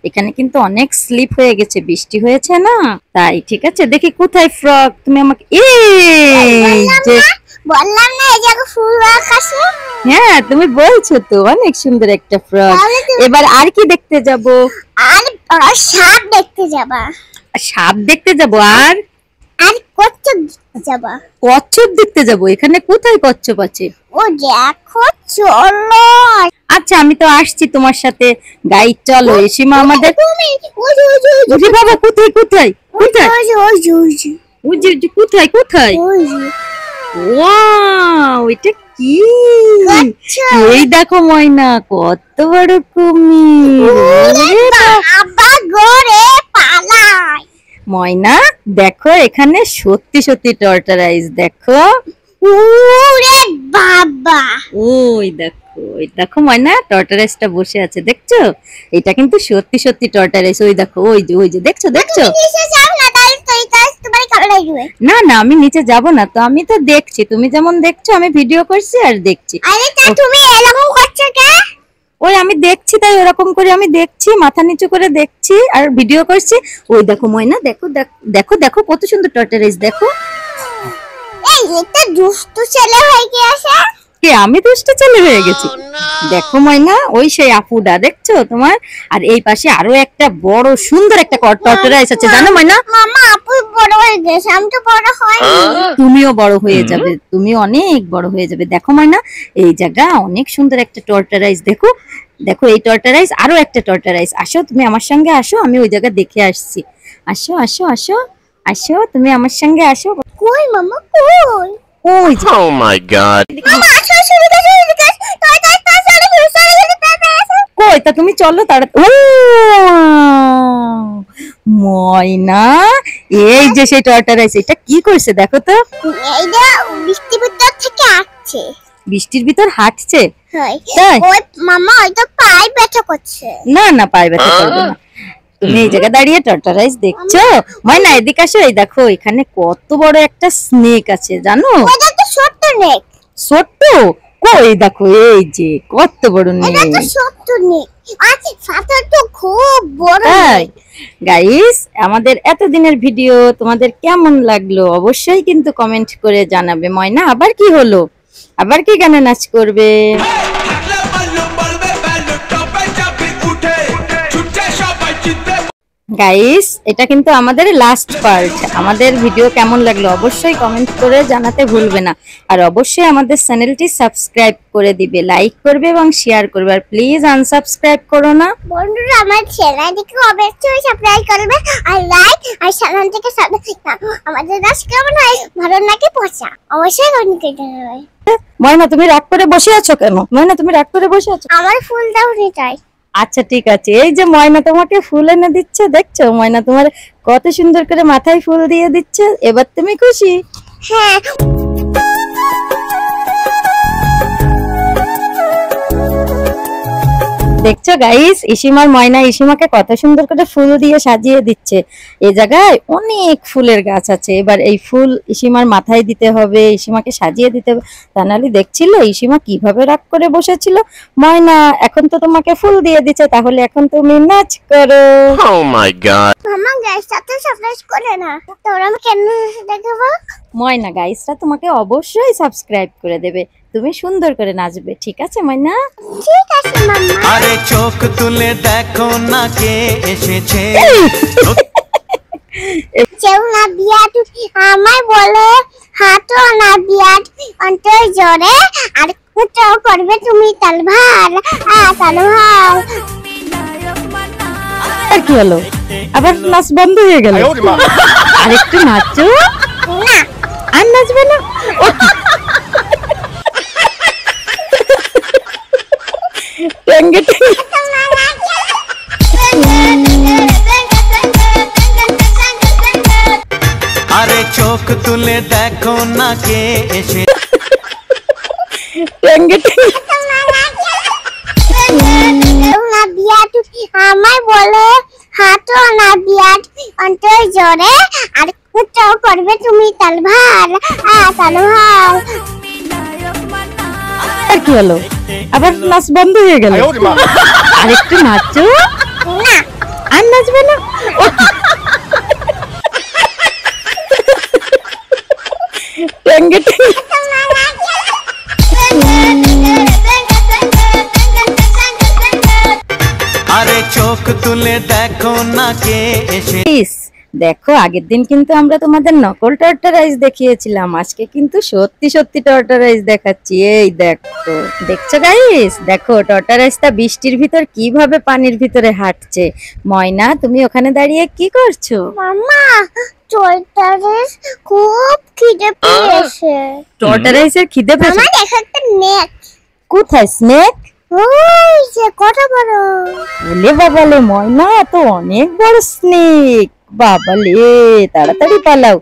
এখানে কিন্তু অনেক স্লিপ হয়ে গেছে, বৃষ্টি হয়েছে না তাই। ঠিক আছে, দেখি কোথায় ফ্রগ। তুমি আমাকে এই যে বললাম না এই জায়গা ফুল আকাশে। হ্যাঁ, তুমি বলছো তো অনেক সুন্দর একটা ফ্রগ। এবার আর কি দেখতে যাব? আর সাপ দেখতে যাবা। সাপ দেখতে যাব। আর আর কচ্ছপ দেখতে যাবা। কচ্ছপ দেখতে যাব? এখানে কোথায় কচ্ছপ আছে? ও দেখো, চলো। আচ্ছা আমি তো আসছি তোমার সাথে, গাইড চলো। এসিমা আমাদের তুমি ওরে বাবা, কোথায় কোথায় কোথায়? ওই যে কোথায় কোথায়? ওয়াও, এটা কি? এই দেখো ময়না, কত বড় কুমির। বাবা গরে পালাই। ময়না দেখো, এখানে সত্যি সত্যি টর্টারাইজ। দেখো, ওরে বাবা, ওই দেখো, ওই দেখো ময়না, টর্টারাইজটা বসে আছে, দেখছো? এটা কিন্তু সত্যি সত্যি টর্টারাইজ। ওই দেখো, ওই যে দেখছো দেখছো? না না, আমি নিচে যাব না তো, আমি তো দেখছি। তুমি যেমন দেখছো আমি ভিডিও করছি আর দেখছি। আরে তা তুমি এরকম করছো কেন? ওই আমি দেখছি তাই ওরকম করে আমি দেখছি, মাথা নিচু করে দেখছি আর ভিডিও করছি। ওই দেখো ময়না, দেখো দেখো দেখো কত সুন্দর টর্টারাইজ। দেখো, এই এটা দুষ্টু ছেলে হয়ে গেছে। কে? আমি দুষ্ট ছেলে হয়ে গেছি? দেখো ময়না, ওই সেই আপুটা দেখছো তোমার। আর এই পাশে আরো একটা বড় সুন্দর একটা টর্টারাইজ আছে, জানো ময়না? মামা আপু বড় হয়ে গেছে, আমি তো বড় হইনি। তুমিও বড় হয়ে যাবে, তুমি অনেক বড় হয়ে যাবে। দেখো ময়না, এই জায়গা অনেক সুন্দর একটা টর্টারাইজ। দেখো দেখো, এই টর্টারাইজ, আরো একটা টর্টারাইজ। আসো তুমি আমার সঙ্গে আসো, আমি ওই জায়গা দেখে আসছি। আসো আসো আসো আসো, তুমি আমার সঙ্গে আসো। কই মামা কই? ওই যে Oh my god. মামা আসো শুরু করো কই তা, তুমি চলো তাড়াতাড়ি। ও ময়না, এই যে সেই টর্টারাইজ, এটা কি করছে দেখো তো? এইটা বৃষ্টির ভিতর থেকে আসছে। বৃষ্টির ভিতর হাঁটছে? হয় তাই? ওই মামা ওইটা পায়ে ব্যথা করছে। না না, পায়ে ব্যথা করবে না। তুমি এই জায়গায় দাঁড়িয়ে টর্টারাইজ দেখছো? ময়না এদিকে আসো, এই দেখো এখানে কত বড় একটা স্নেক আছে, জানো? ওটা তো ছোট্ট নেক। ছোট্ট? কই দেখো, এই যে কত বড় এটা তো নেক। ছোট্ট নেক, আচ্ছা সাথে তো খুব বড় তাই নেক। গাইস, আমাদের এতদিনের ভিডিও তোমাদের কেমন লাগলো অবশ্যই কিন্তু কমেন্ট করে জানাবে। ময়না আবার কি হলো? আবার কি গানে নাচ করবে? গাইস, এটা কিন্তু আমাদের লাস্ট পার্ট। আমাদের ভিডিও কেমন লাগলো অবশ্যই কমেন্ট করে জানাতে ভুলবে না। আর অবশ্যই আমাদের চ্যানেলটি সাবস্ক্রাইব করে দিবে, লাইক করবে এবং শেয়ার করবে। আর প্লিজ আনসাবস্ক্রাইব করো না। বন্ধুরা আমার চ্যানেলটিকে অবশ্যই সাবস্ক্রাইব করবে আর লাইক আর চ্যানেলটিকে আমাদের কাজ কেমন হয় ভালো নাকি পচা অবশ্যই কমেন্ট করে জানাবে। ময়না তুমি রাগ করে বসে আছো কেন? ময়না তুমি রাগ করে বসে আছো? আমার ফুল দাও নি চাই। আচ্ছা ঠিক আছে, এই যে ময়না তোমাকে ফুল এনে দিচ্ছে, দেখছো? ময়না তোমার কত সুন্দর করে মাথায় ফুল দিয়ে দিচ্ছে। এবার তুমি খুশি? হ্যাঁ। দেখছো গাইস, ইসিমার ময়না ইসিমাকে কত সুন্দর করে ফুল দিয়ে সাজিয়ে দিচ্ছে। এই জায়গায় অনেক ফুলের গাছ আছে, এবার এই ফুল ইসিমার মাথায় দিতে হবে, ইসিমাকে সাজিয়ে দিতে হবে। তা নাহলে দেখছিল ইসিমা কিভাবে রাগ করে বসেছিল। ময়না এখন তো তোমাকে ফুল দিয়ে দিচ্ছে, তাহলে এখন তুমি নাচ করো। Oh my god. মামা গাইসটা তো সাবস্ক্রাইব করে না, তোরা আমি কেন দেখাবো? ময়না গাইসরা তোমাকে অবশ্যই সাবস্ক্রাইব করে দেবে, তুমি সুন্দর করে নাচবে, ঠিক আছে ময়না? ঠিক আছে মাম্মা। আরে চোখ তুলে দেখো না কে এসেছে। কেউ না বিয়াট আমায় বলে হাঁটো না বিয়াট অন্তর জোরে আর কুটো করবে তুমি তালভার তালভার। আর কি হলো, আবার নাচ বন্ধ হয়ে গেল? আরেকটু নাচো না আর নাচবে না? টেঙ্গে টেঙ্গে। আরে চোখ তুলে দেখো না কে এসে। টেঙ্গে টেঙ্গে। কেউ না বিয়াট আমায় বলে হাঁটো না বিয়াট অন্তর জোরে আর কুটো করবে তুমি তালভার তালভার। আর কি হলো, আবার নাচ বন্ধ হয়ে গেল? আরেকটু নাচো না আর নাচবে না? টেঙ্গে টেঙ্গে। আরে চোখ তুলে দেখো না কে এসে। দেখো আগের দিন কিন্তু আমরা তোমাদের নকল টর্টারাইজ দেখিয়েছিলাম, আজকে কিন্তু সত্যি সত্যি টর্টারাইজ দেখাচ্ছি। এই দেখো, দেখছো গাইস, দেখো টর্টারাইজটা বৃষ্টির ভিতর কিভাবে পানির ভিতরে হাঁটছে। ময়না তুমি ওখানে দাঁড়িয়ে কি করছো? মাম্মা চলটারে খুব খিদে পেয়েছে। টর্টারাইজের খিদে পেয়েছে? আমার দেখো একটা নেক। কোথায় স্নেক? ওই যে কত বড়। ওলে বাবালে ময়না, তো অনেক বড় স্নেক, বাবালে তাড়াতাড়ি পালাও।